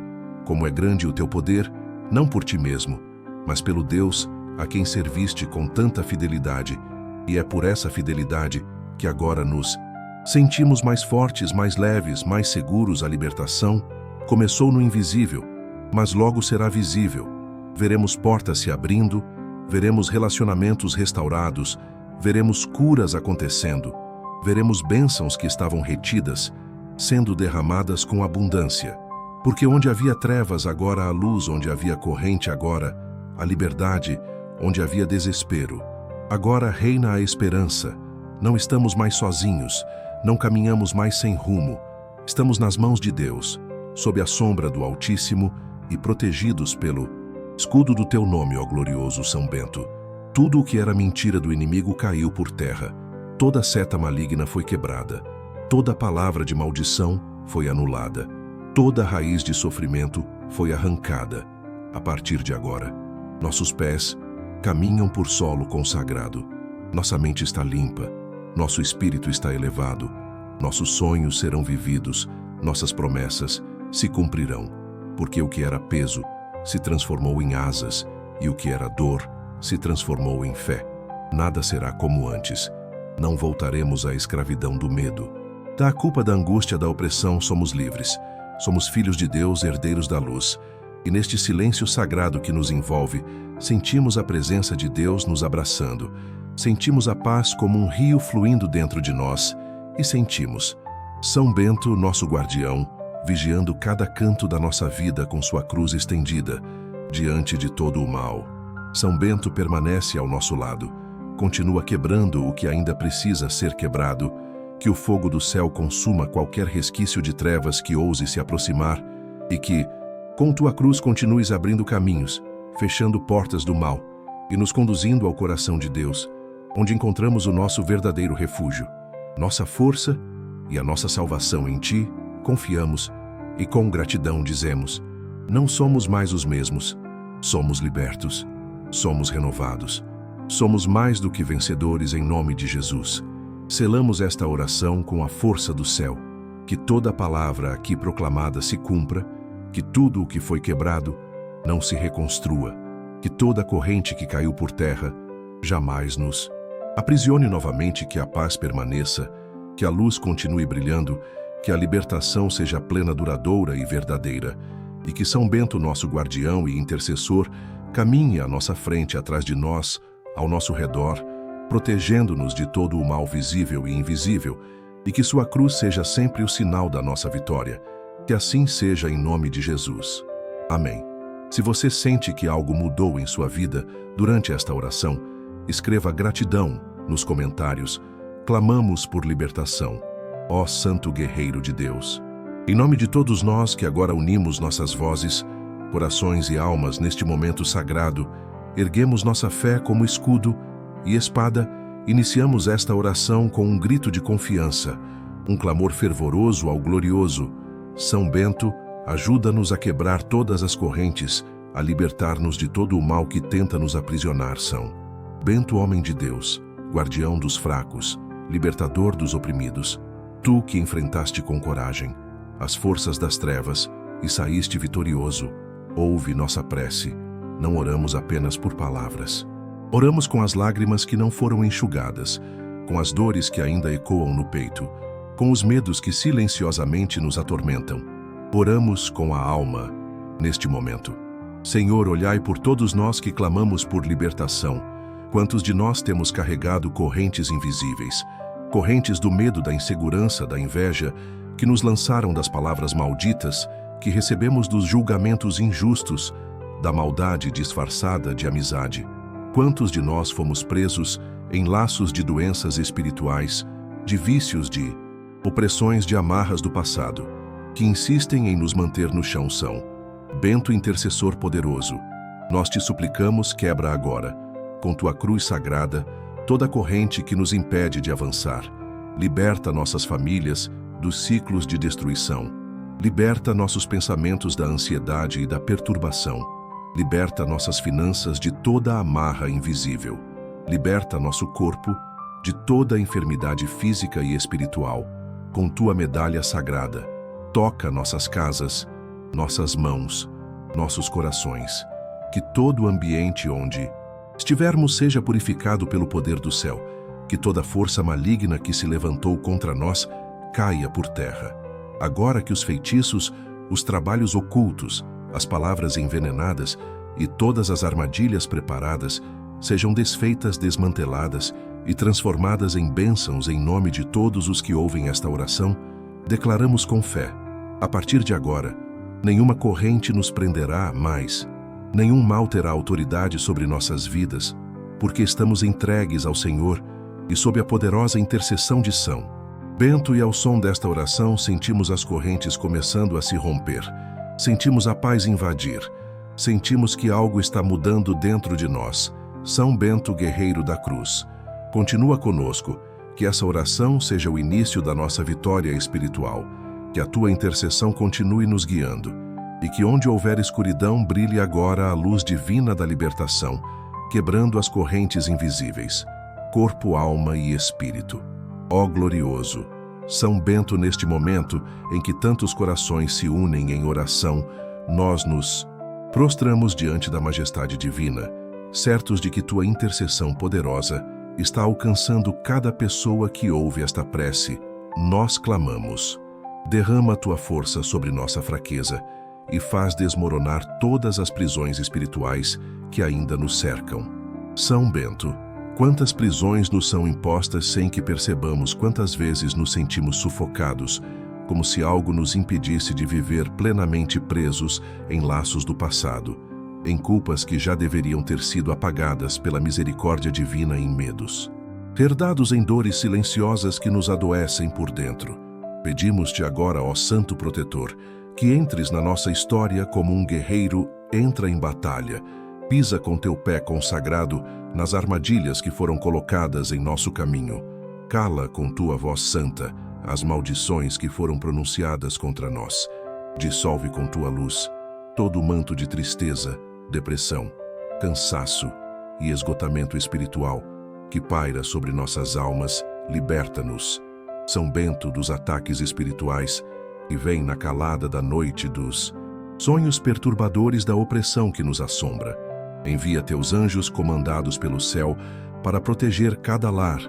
Como é grande o teu poder, não por ti mesmo, mas pelo Deus a quem serviste com tanta fidelidade. E é por essa fidelidade que agora nos sentimos mais fortes, mais leves, mais seguros. A libertação começou no invisível, mas logo será visível. Veremos portas se abrindo, veremos relacionamentos restaurados, veremos curas acontecendo, veremos bênçãos que estavam retidas, sendo derramadas com abundância. Porque onde havia trevas, agora há luz; onde havia corrente, agora a liberdade; onde havia desespero, agora reina a esperança. Não estamos mais sozinhos, não caminhamos mais sem rumo. Estamos nas mãos de Deus, sob a sombra do Altíssimo e protegidos pelo escudo do teu nome, ó glorioso São Bento. Tudo o que era mentira do inimigo caiu por terra. Toda seta maligna foi quebrada. Toda palavra de maldição foi anulada. Toda raiz de sofrimento foi arrancada. A partir de agora, nossos pés caminham por solo consagrado. Nossa mente está limpa. Nosso espírito está elevado. Nossos sonhos serão vividos. Nossas promessas se cumprirão. Porque o que era peso se transformou em asas, e o que era dor se transformou em fé. Nada será como antes. Não voltaremos à escravidão do medo. Da culpa, da angústia, da opressão, somos livres. Somos filhos de Deus, herdeiros da luz. E neste silêncio sagrado que nos envolve, sentimos a presença de Deus nos abraçando. Sentimos a paz como um rio fluindo dentro de nós. E sentimos São Bento, nosso guardião, vigiando cada canto da nossa vida com sua cruz estendida, diante de todo o mal. São Bento permanece ao nosso lado, continua quebrando o que ainda precisa ser quebrado, que o fogo do céu consuma qualquer resquício de trevas que ouse se aproximar, e que, com tua cruz, continues abrindo caminhos, fechando portas do mal e nos conduzindo ao coração de Deus, onde encontramos o nosso verdadeiro refúgio, nossa força e a nossa salvação. Em ti confiamos e com gratidão dizemos: não somos mais os mesmos, somos libertos, somos renovados, somos mais do que vencedores em nome de Jesus. Selamos esta oração com a força do céu, que toda palavra aqui proclamada se cumpra, que tudo o que foi quebrado não se reconstrua, que toda corrente que caiu por terra jamais nos aprisione novamente, que a paz permaneça, que a luz continue brilhando, que a libertação seja plena, duradoura e verdadeira, e que São Bento, nosso guardião e intercessor, caminhe à nossa frente, atrás de nós, ao nosso redor, protegendo-nos de todo o mal visível e invisível, e que sua cruz seja sempre o sinal da nossa vitória. Que assim seja em nome de Jesus. Amém. Se você sente que algo mudou em sua vida durante esta oração, escreva gratidão nos comentários. Clamamos por libertação, ó Santo Guerreiro de Deus. Em nome de todos nós que agora unimos nossas vozes, corações e almas neste momento sagrado, erguemos nossa fé como escudo e espada, iniciamos esta oração com um grito de confiança, um clamor fervoroso ao glorioso São Bento. Ajuda-nos a quebrar todas as correntes, a libertar-nos de todo o mal que tenta nos aprisionar. São Bento, homem de Deus, guardião dos fracos, libertador dos oprimidos, tu que enfrentaste com coragem as forças das trevas e saíste vitorioso, ouve nossa prece. Não oramos apenas por palavras. Oramos com as lágrimas que não foram enxugadas, com as dores que ainda ecoam no peito, com os medos que silenciosamente nos atormentam. Oramos com a alma neste momento. Senhor, olhai por todos nós que clamamos por libertação. Quantos de nós temos carregado correntes invisíveis, correntes do medo, da insegurança, da inveja, que nos lançaram das palavras malditas, que recebemos dos julgamentos injustos, da maldade disfarçada de amizade. Quantos de nós fomos presos em laços de doenças espirituais, de vícios, de opressões, de amarras do passado, que insistem em nos manter no chão são. Bento intercessor poderoso, nós te suplicamos, quebra agora, com tua cruz sagrada, toda corrente que nos impede de avançar. Liberta nossas famílias dos ciclos de destruição. Liberta nossos pensamentos da ansiedade e da perturbação. Liberta nossas finanças de toda a amarra invisível. Liberta nosso corpo de toda a enfermidade física e espiritual. Com tua medalha sagrada, toca nossas casas, nossas mãos, nossos corações. Que todo o ambiente onde estivermos seja purificado pelo poder do céu. Que toda força maligna que se levantou contra nós caia por terra. Agora que os feitiços, os trabalhos ocultos, as palavras envenenadas e todas as armadilhas preparadas sejam desfeitas, desmanteladas e transformadas em bênçãos em nome de todos os que ouvem esta oração, declaramos com fé: a partir de agora, nenhuma corrente nos prenderá mais, nenhum mal terá autoridade sobre nossas vidas, porque estamos entregues ao Senhor e sob a poderosa intercessão de São Bento. E ao som desta oração sentimos as correntes começando a se romper, sentimos a paz invadir, sentimos que algo está mudando dentro de nós. São Bento, guerreiro da cruz, continua conosco, que essa oração seja o início da nossa vitória espiritual, que a tua intercessão continue nos guiando, e que onde houver escuridão brilhe agora a luz divina da libertação, quebrando as correntes invisíveis, corpo, alma e espírito. Ó glorioso São Bento, neste momento em que tantos corações se unem em oração, nós nos prostramos diante da majestade divina, certos de que tua intercessão poderosa está alcançando cada pessoa que ouve esta prece. Nós clamamos: derrama tua força sobre nossa fraqueza e faz desmoronar todas as prisões espirituais que ainda nos cercam. São Bento, quantas prisões nos são impostas sem que percebamos, quantas vezes nos sentimos sufocados, como se algo nos impedisse de viver plenamente, presos em laços do passado, em culpas que já deveriam ter sido apagadas pela misericórdia divina, em medos, herdados em dores silenciosas que nos adoecem por dentro. Pedimos-te agora, ó Santo Protetor, que entres na nossa história como um guerreiro entra em batalha. Pisa com teu pé consagrado nas armadilhas que foram colocadas em nosso caminho. Cala com tua voz santa as maldições que foram pronunciadas contra nós. Dissolve com tua luz todo o manto de tristeza, depressão, cansaço e esgotamento espiritual que paira sobre nossas almas. Liberta-nos, São Bento, dos ataques espirituais que vêm na calada da noite, dos sonhos perturbadores da opressão que nos assombra. Envia teus anjos comandados pelo céu para proteger cada lar,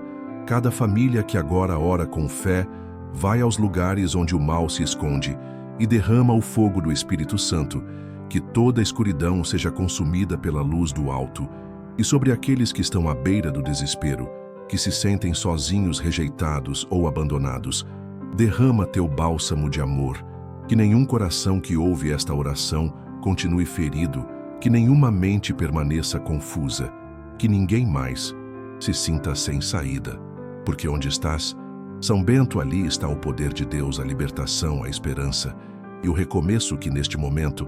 cada família que agora ora com fé. Vai aos lugares onde o mal se esconde e derrama o fogo do Espírito Santo, que toda escuridão seja consumida pela luz do alto. E sobre aqueles que estão à beira do desespero, que se sentem sozinhos, rejeitados ou abandonados, derrama teu bálsamo de amor. Que nenhum coração que ouve esta oração continue ferido, que nenhuma mente permaneça confusa, que ninguém mais se sinta sem saída. Porque onde estás, São Bento, ali está o poder de Deus, a libertação, a esperança e o recomeço. Que neste momento,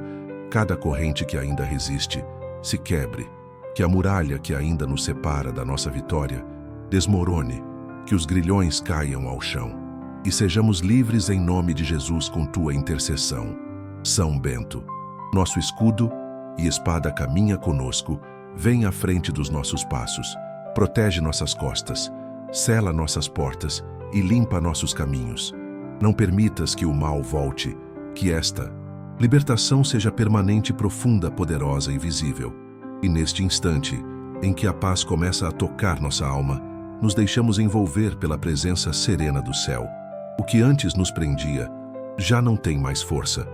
cada corrente que ainda resiste se quebre, que a muralha que ainda nos separa da nossa vitória desmorone, que os grilhões caiam ao chão e sejamos livres em nome de Jesus com tua intercessão. São Bento, nosso escudo e espada, caminha conosco, vem à frente dos nossos passos, protege nossas costas, sela nossas portas e limpa nossos caminhos. Não permitas que o mal volte, que esta libertação seja permanente, profunda, poderosa e visível. E neste instante, em que a paz começa a tocar nossa alma, nos deixamos envolver pela presença serena do céu. O que antes nos prendia já não tem mais força.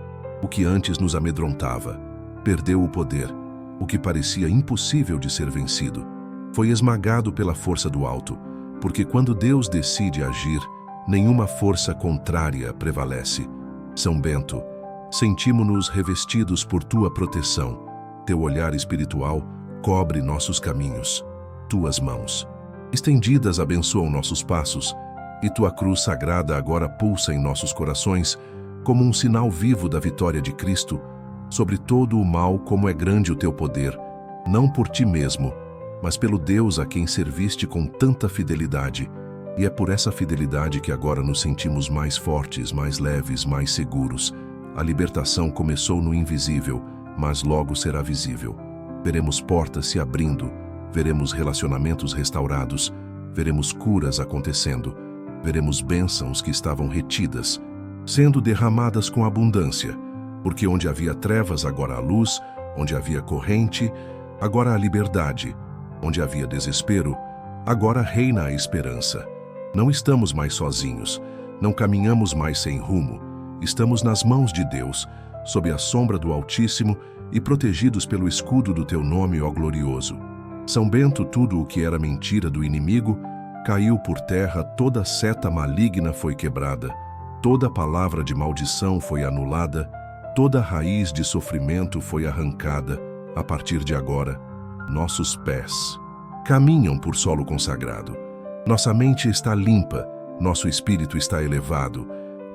O que antes nos amedrontava perdeu o poder. O que parecia impossível de ser vencido foi esmagado pela força do alto, porque quando Deus decide agir, nenhuma força contrária prevalece. São Bento, sentimos-nos revestidos por tua proteção. Teu olhar espiritual cobre nossos caminhos. Tuas mãos estendidas abençoam nossos passos, e tua cruz sagrada agora pulsa em nossos corações como um sinal vivo da vitória de Cristo sobre todo o mal. Como é grande o teu poder, não por ti mesmo, mas pelo Deus a quem serviste com tanta fidelidade. E é por essa fidelidade que agora nos sentimos mais fortes, mais leves, mais seguros. A libertação começou no invisível, mas logo será visível. Veremos portas se abrindo, veremos relacionamentos restaurados, veremos curas acontecendo, veremos bênçãos que estavam retidas, sendo derramadas com abundância, porque onde havia trevas, agora há luz, onde havia corrente, agora há liberdade, onde havia desespero, agora reina a esperança. Não estamos mais sozinhos, não caminhamos mais sem rumo, estamos nas mãos de Deus, sob a sombra do Altíssimo e protegidos pelo escudo do teu nome, ó glorioso. São Bento, tudo o que era mentira do inimigo caiu por terra, toda seta maligna foi quebrada, toda palavra de maldição foi anulada, toda raiz de sofrimento foi arrancada. A partir de agora, nossos pés caminham por solo consagrado. Nossa mente está limpa, nosso espírito está elevado,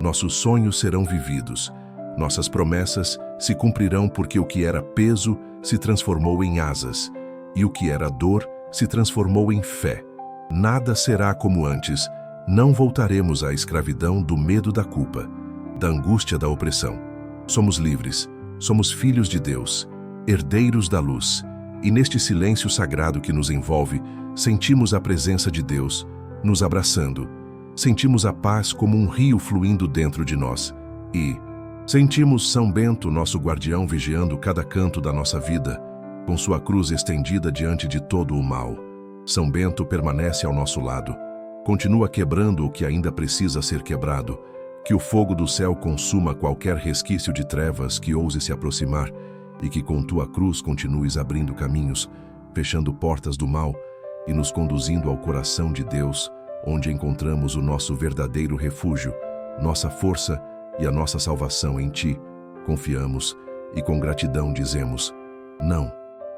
nossos sonhos serão vividos, nossas promessas se cumprirão, porque o que era peso se transformou em asas, e o que era dor se transformou em fé. Nada será como antes, não voltaremos à escravidão do medo da culpa, da angústia da opressão. Somos livres, somos filhos de Deus, herdeiros da luz, e neste silêncio sagrado que nos envolve, sentimos a presença de Deus nos abraçando, sentimos a paz como um rio fluindo dentro de nós e sentimos São Bento, nosso guardião, vigiando cada canto da nossa vida, com sua cruz estendida diante de todo o mal. São Bento permanece ao nosso lado, continua quebrando o que ainda precisa ser quebrado, que o fogo do céu consuma qualquer resquício de trevas que ouse se aproximar e que com tua cruz continues abrindo caminhos, fechando portas do mal e nos conduzindo ao coração de Deus, onde encontramos o nosso verdadeiro refúgio, nossa força e a nossa salvação em ti. Confiamos e com gratidão dizemos: não,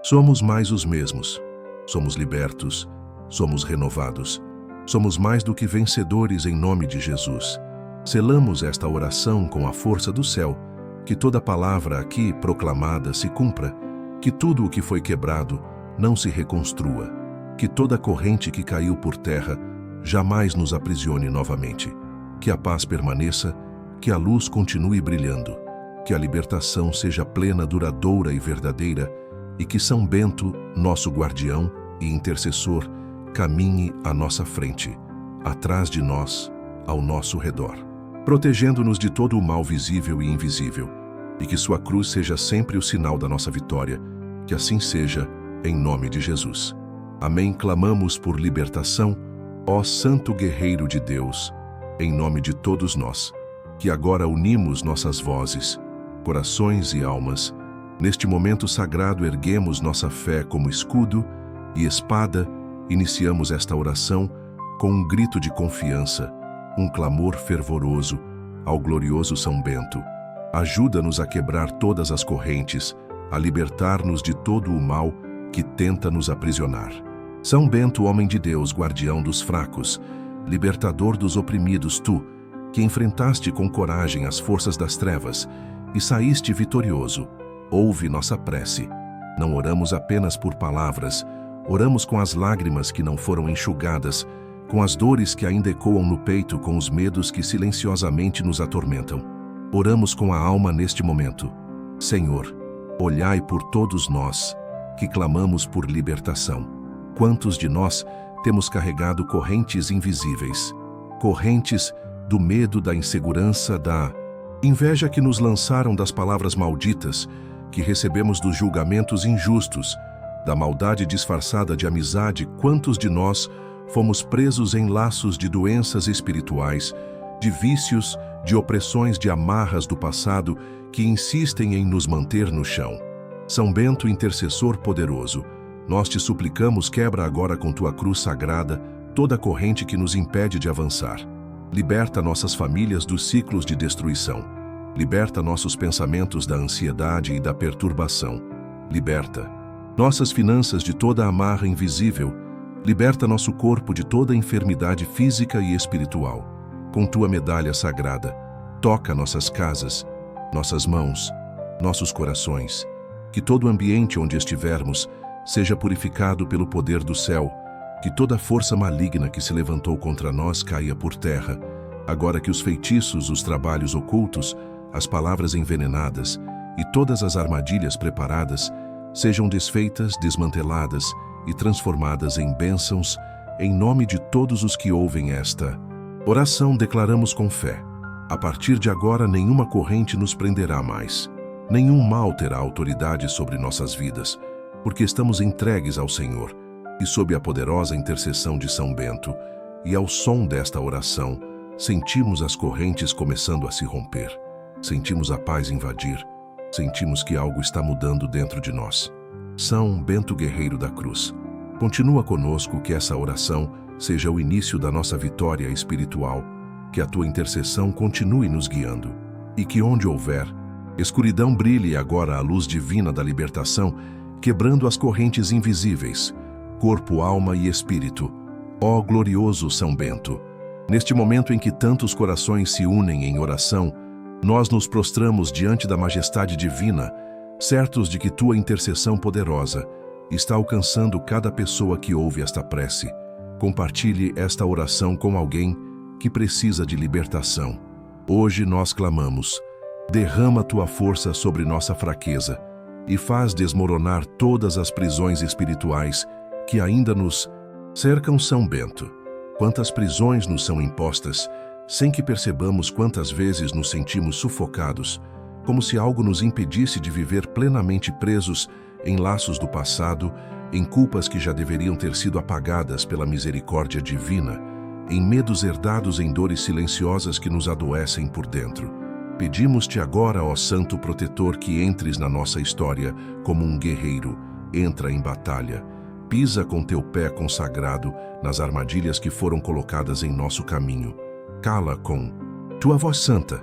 somos mais os mesmos. Somos libertos, somos renovados, somos mais do que vencedores em nome de Jesus. Selamos esta oração com a força do céu, que toda palavra aqui proclamada se cumpra, que tudo o que foi quebrado não se reconstrua, que toda corrente que caiu por terra jamais nos aprisione novamente, que a paz permaneça, que a luz continue brilhando, que a libertação seja plena, duradoura e verdadeira, e que São Bento, nosso guardião e intercessor, caminhe à nossa frente, atrás de nós, ao nosso redor, protegendo-nos de todo o mal visível e invisível, e que sua cruz seja sempre o sinal da nossa vitória. Que assim seja, em nome de Jesus. Amém. Clamamos por libertação, ó Santo Guerreiro de Deus, em nome de todos nós, que agora unimos nossas vozes, corações e almas. Neste momento sagrado erguemos nossa fé como escudo e espada, iniciamos esta oração com um grito de confiança, um clamor fervoroso ao glorioso São Bento. Ajuda-nos a quebrar todas as correntes, a libertar-nos de todo o mal que tenta nos aprisionar. São Bento, homem de Deus, guardião dos fracos, libertador dos oprimidos, tu, que enfrentaste com coragem as forças das trevas e saíste vitorioso, ouve nossa prece. Não oramos apenas por palavras, oramos com as lágrimas que não foram enxugadas, com as dores que ainda ecoam no peito, com os medos que silenciosamente nos atormentam. Oramos com a alma neste momento. Senhor, olhai por todos nós, que clamamos por libertação. Quantos de nós temos carregado correntes invisíveis, correntes do medo, da insegurança, da inveja que nos lançaram, das palavras malditas que recebemos dos julgamentos injustos, da maldade disfarçada de amizade? Quantos de nós fomos presos em laços de doenças espirituais, de vícios, de opressões, de amarras do passado que insistem em nos manter no chão. São Bento, intercessor poderoso, nós te suplicamos, quebra agora com tua cruz sagrada toda a corrente que nos impede de avançar. Liberta nossas famílias dos ciclos de destruição. Liberta nossos pensamentos da ansiedade e da perturbação. Liberta nossas finanças de toda a amarra invisível. Liberta nosso corpo de toda a enfermidade física e espiritual. Com tua medalha sagrada, toca nossas casas, nossas mãos, nossos corações. Que todo o ambiente onde estivermos seja purificado pelo poder do céu. Que toda força maligna que se levantou contra nós caia por terra. Agora que os feitiços, os trabalhos ocultos, as palavras envenenadas e todas as armadilhas preparadas sejam desfeitas, desmanteladas e transformadas em bênçãos, em nome de todos os que ouvem esta oração, declaramos com fé. A partir de agora, nenhuma corrente nos prenderá mais. Nenhum mal terá autoridade sobre nossas vidas, porque estamos entregues ao Senhor e sob a poderosa intercessão de São Bento. E ao som desta oração, sentimos as correntes começando a se romper. Sentimos a paz invadir. Sentimos que algo está mudando dentro de nós. São Bento, guerreiro da cruz, continua conosco, que essa oração seja o início da nossa vitória espiritual, que a tua intercessão continue nos guiando, e que onde houver escuridão brilhe agora a luz divina da libertação, quebrando as correntes invisíveis, corpo, alma e espírito. Ó glorioso São Bento, neste momento em que tantos corações se unem em oração, nós nos prostramos diante da majestade divina, certos de que tua intercessão poderosa está alcançando cada pessoa que ouve esta prece. Compartilhe esta oração com alguém que precisa de libertação. Hoje nós clamamos: derrama tua força sobre nossa fraqueza e faz desmoronar todas as prisões espirituais que ainda nos cercam. São Bento, quantas prisões nos são impostas, sem que percebamos, quantas vezes nos sentimos sufocados, como se algo nos impedisse de viver plenamente, presos em laços do passado, em culpas que já deveriam ter sido apagadas pela misericórdia divina, em medos herdados, em dores silenciosas que nos adoecem por dentro. Pedimos-te agora, ó Santo Protetor, que entres na nossa história como um guerreiro, entra em batalha, pisa com teu pé consagrado nas armadilhas que foram colocadas em nosso caminho. Cala com tua voz santa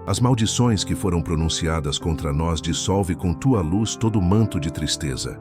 as maldições que foram pronunciadas contra nós, dissolve com tua luz todo manto de tristeza,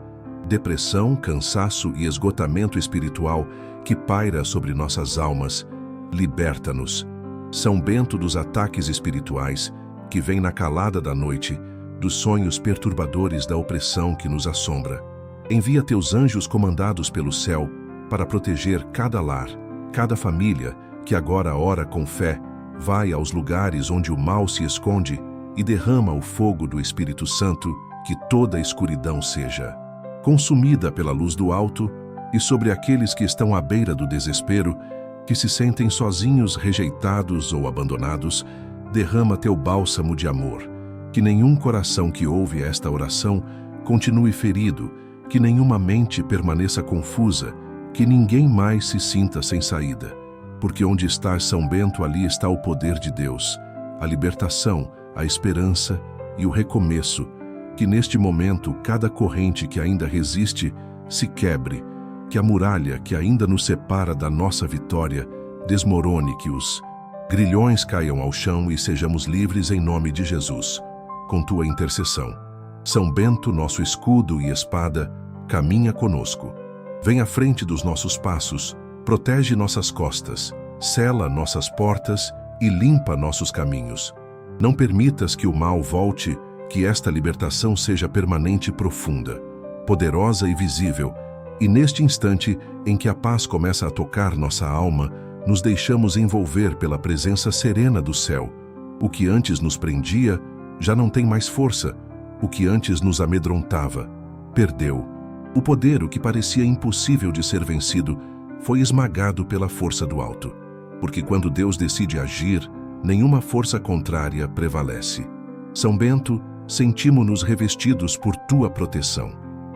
depressão, cansaço e esgotamento espiritual que paira sobre nossas almas. Liberta-nos, São Bento, dos ataques espirituais que vêm na calada da noite, dos sonhos perturbadores da opressão que nos assombra. Envia teus anjos comandados pelo céu para proteger cada lar, cada família que agora ora com fé. Vai aos lugares onde o mal se esconde e derrama o fogo do Espírito Santo, que toda a escuridão seja consumida pela luz do alto, e sobre aqueles que estão à beira do desespero, que se sentem sozinhos, rejeitados ou abandonados, derrama teu bálsamo de amor. Que nenhum coração que ouve esta oração continue ferido, que nenhuma mente permaneça confusa, que ninguém mais se sinta sem saída. Porque onde está São Bento, ali está o poder de Deus, a libertação, a esperança e o recomeço. Que neste momento cada corrente que ainda resiste se quebre, que a muralha que ainda nos separa da nossa vitória desmorone, que os grilhões caiam ao chão e sejamos livres em nome de Jesus. Com tua intercessão, São Bento, nosso escudo e espada, caminha conosco. Vem à frente dos nossos passos, protege nossas costas, sela nossas portas e limpa nossos caminhos. Não permitas que o mal volte, que esta libertação seja permanente, profunda, poderosa e visível, e neste instante em que a paz começa a tocar nossa alma, nos deixamos envolver pela presença serena do céu. O que antes nos prendia já não tem mais força, o que antes nos amedrontava perdeu. O poder, o que parecia impossível de ser vencido, foi esmagado pela força do alto, porque quando Deus decide agir, nenhuma força contrária prevalece. São Bento, sentimos-nos revestidos por tua proteção.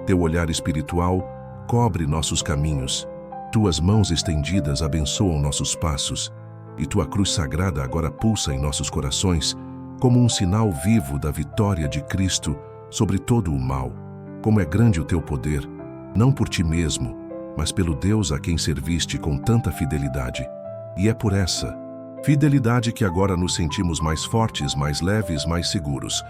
Teu olhar espiritual cobre nossos caminhos, tuas mãos estendidas abençoam nossos passos, e tua cruz sagrada agora pulsa em nossos corações como um sinal vivo da vitória de Cristo sobre todo o mal. Como é grande o teu poder, não por ti mesmo, mas pelo Deus a quem serviste com tanta fidelidade. E é por essa fidelidade que agora nos sentimos mais fortes, mais leves, mais seguros.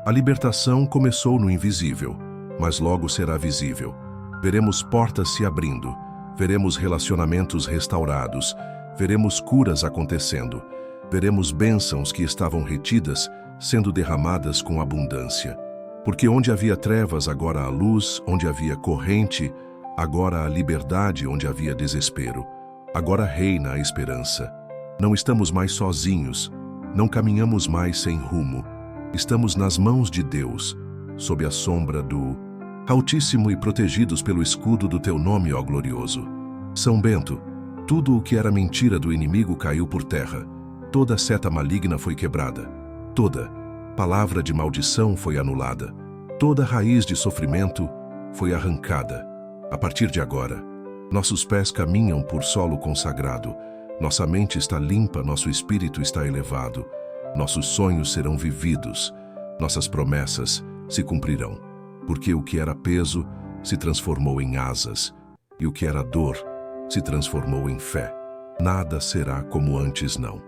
A libertação começou no invisível, mas logo será visível. Veremos portas se abrindo, veremos relacionamentos restaurados, veremos curas acontecendo, veremos bênçãos que estavam retidas sendo derramadas com abundância. Porque onde havia trevas, agora há luz, onde havia corrente, agora há liberdade, onde havia desespero. Agora reina a esperança. Não estamos mais sozinhos, não caminhamos mais sem rumo. Estamos nas mãos de Deus, sob a sombra do Altíssimo e protegidos pelo escudo do teu nome, ó glorioso. São Bento, tudo o que era mentira do inimigo caiu por terra. Toda seta maligna foi quebrada. Toda palavra de maldição foi anulada. Toda raiz de sofrimento foi arrancada. A partir de agora, nossos pés caminham por solo consagrado. Nossa mente está limpa, nosso espírito está elevado. Nossos sonhos serão vividos. Nossas promessas se cumprirão. Porque o que era peso se transformou em asas, e o que era dor se transformou em fé. Nada será como antes, não.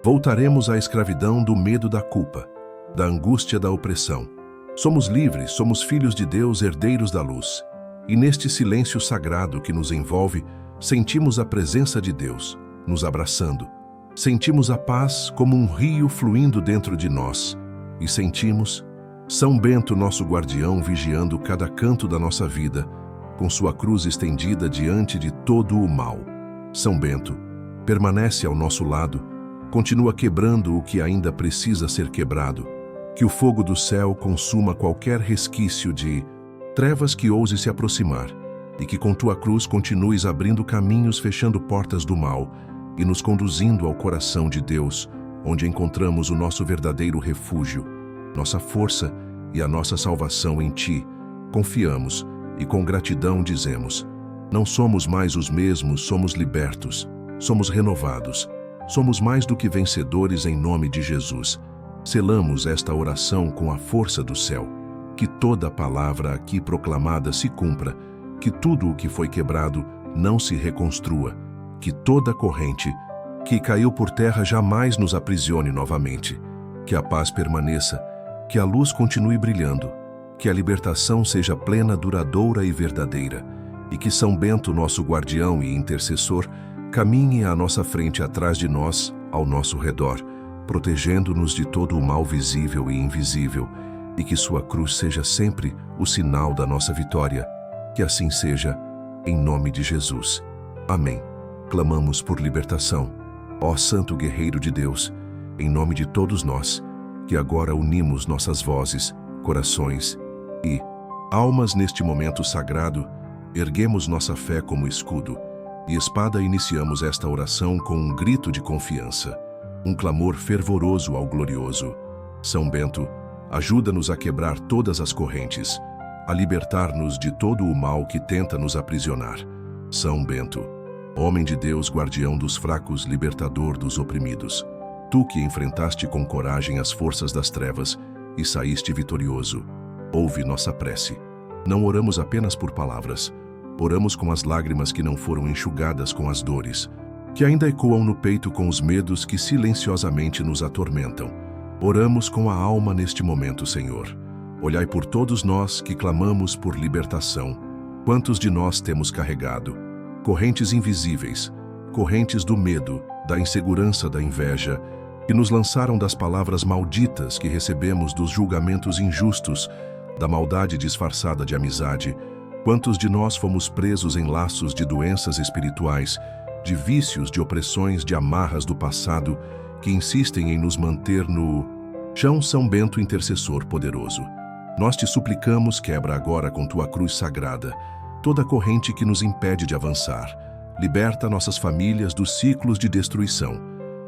Voltaremos à escravidão do medo da culpa, da angústia da opressão. Somos livres, somos filhos de Deus, herdeiros da luz. E neste silêncio sagrado que nos envolve, sentimos a presença de Deus, nos abraçando. Sentimos a paz como um rio fluindo dentro de nós. E sentimos São Bento, nosso guardião, vigiando cada canto da nossa vida, com sua cruz estendida diante de todo o mal. São Bento permanece ao nosso lado, continua quebrando o que ainda precisa ser quebrado. Que o fogo do céu consuma qualquer resquício de trevas que ouse se aproximar, e que com tua cruz continues abrindo caminhos, fechando portas do mal e nos conduzindo ao coração de Deus, onde encontramos o nosso verdadeiro refúgio, nossa força e a nossa salvação em ti. Confiamos e com gratidão dizemos: não somos mais os mesmos, somos libertos, somos renovados, somos mais do que vencedores em nome de Jesus. Selamos esta oração com a força do céu. Que toda palavra aqui proclamada se cumpra, que tudo o que foi quebrado não se reconstrua, que toda corrente que caiu por terra jamais nos aprisione novamente, que a paz permaneça, que a luz continue brilhando, que a libertação seja plena, duradoura e verdadeira, e que São Bento, nosso guardião e intercessor, caminhe à nossa frente, atrás de nós, ao nosso redor, protegendo-nos de todo o mal visível e invisível, e que sua cruz seja sempre o sinal da nossa vitória. Que assim seja, em nome de Jesus. Amém. Clamamos por libertação. Ó Santo Guerreiro de Deus, em nome de todos nós, que agora unimos nossas vozes, corações e almas neste momento sagrado, erguemos nossa fé como escudo e espada, iniciamos esta oração com um grito de confiança, um clamor fervoroso ao glorioso. São Bento, ajuda-nos a quebrar todas as correntes, a libertar-nos de todo o mal que tenta nos aprisionar. São Bento, homem de Deus, guardião dos fracos, libertador dos oprimidos, tu que enfrentaste com coragem as forças das trevas e saíste vitorioso, ouve nossa prece. Não oramos apenas por palavras, oramos com as lágrimas que não foram enxugadas, com as dores que ainda ecoam no peito, com os medos que silenciosamente nos atormentam. Oramos com a alma neste momento, Senhor. Olhai por todos nós que clamamos por libertação. Quantos de nós temos carregado correntes invisíveis, correntes do medo, da insegurança, da inveja, que nos lançaram das palavras malditas que recebemos, dos julgamentos injustos, da maldade disfarçada de amizade. Quantos de nós fomos presos em laços de doenças espirituais, de vícios, de opressões, de amarras do passado, que insistem em nos manter no chão. São Bento, intercessor poderoso, nós te suplicamos, quebra agora com tua cruz sagrada toda corrente que nos impede de avançar. Liberta nossas famílias dos ciclos de destruição.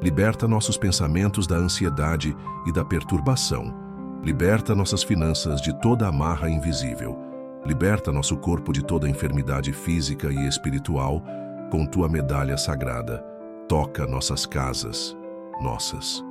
Liberta nossos pensamentos da ansiedade e da perturbação. Liberta nossas finanças de toda amarra invisível. Liberta nosso corpo de toda enfermidade física e espiritual com tua medalha sagrada. toca nossas casas, nossas.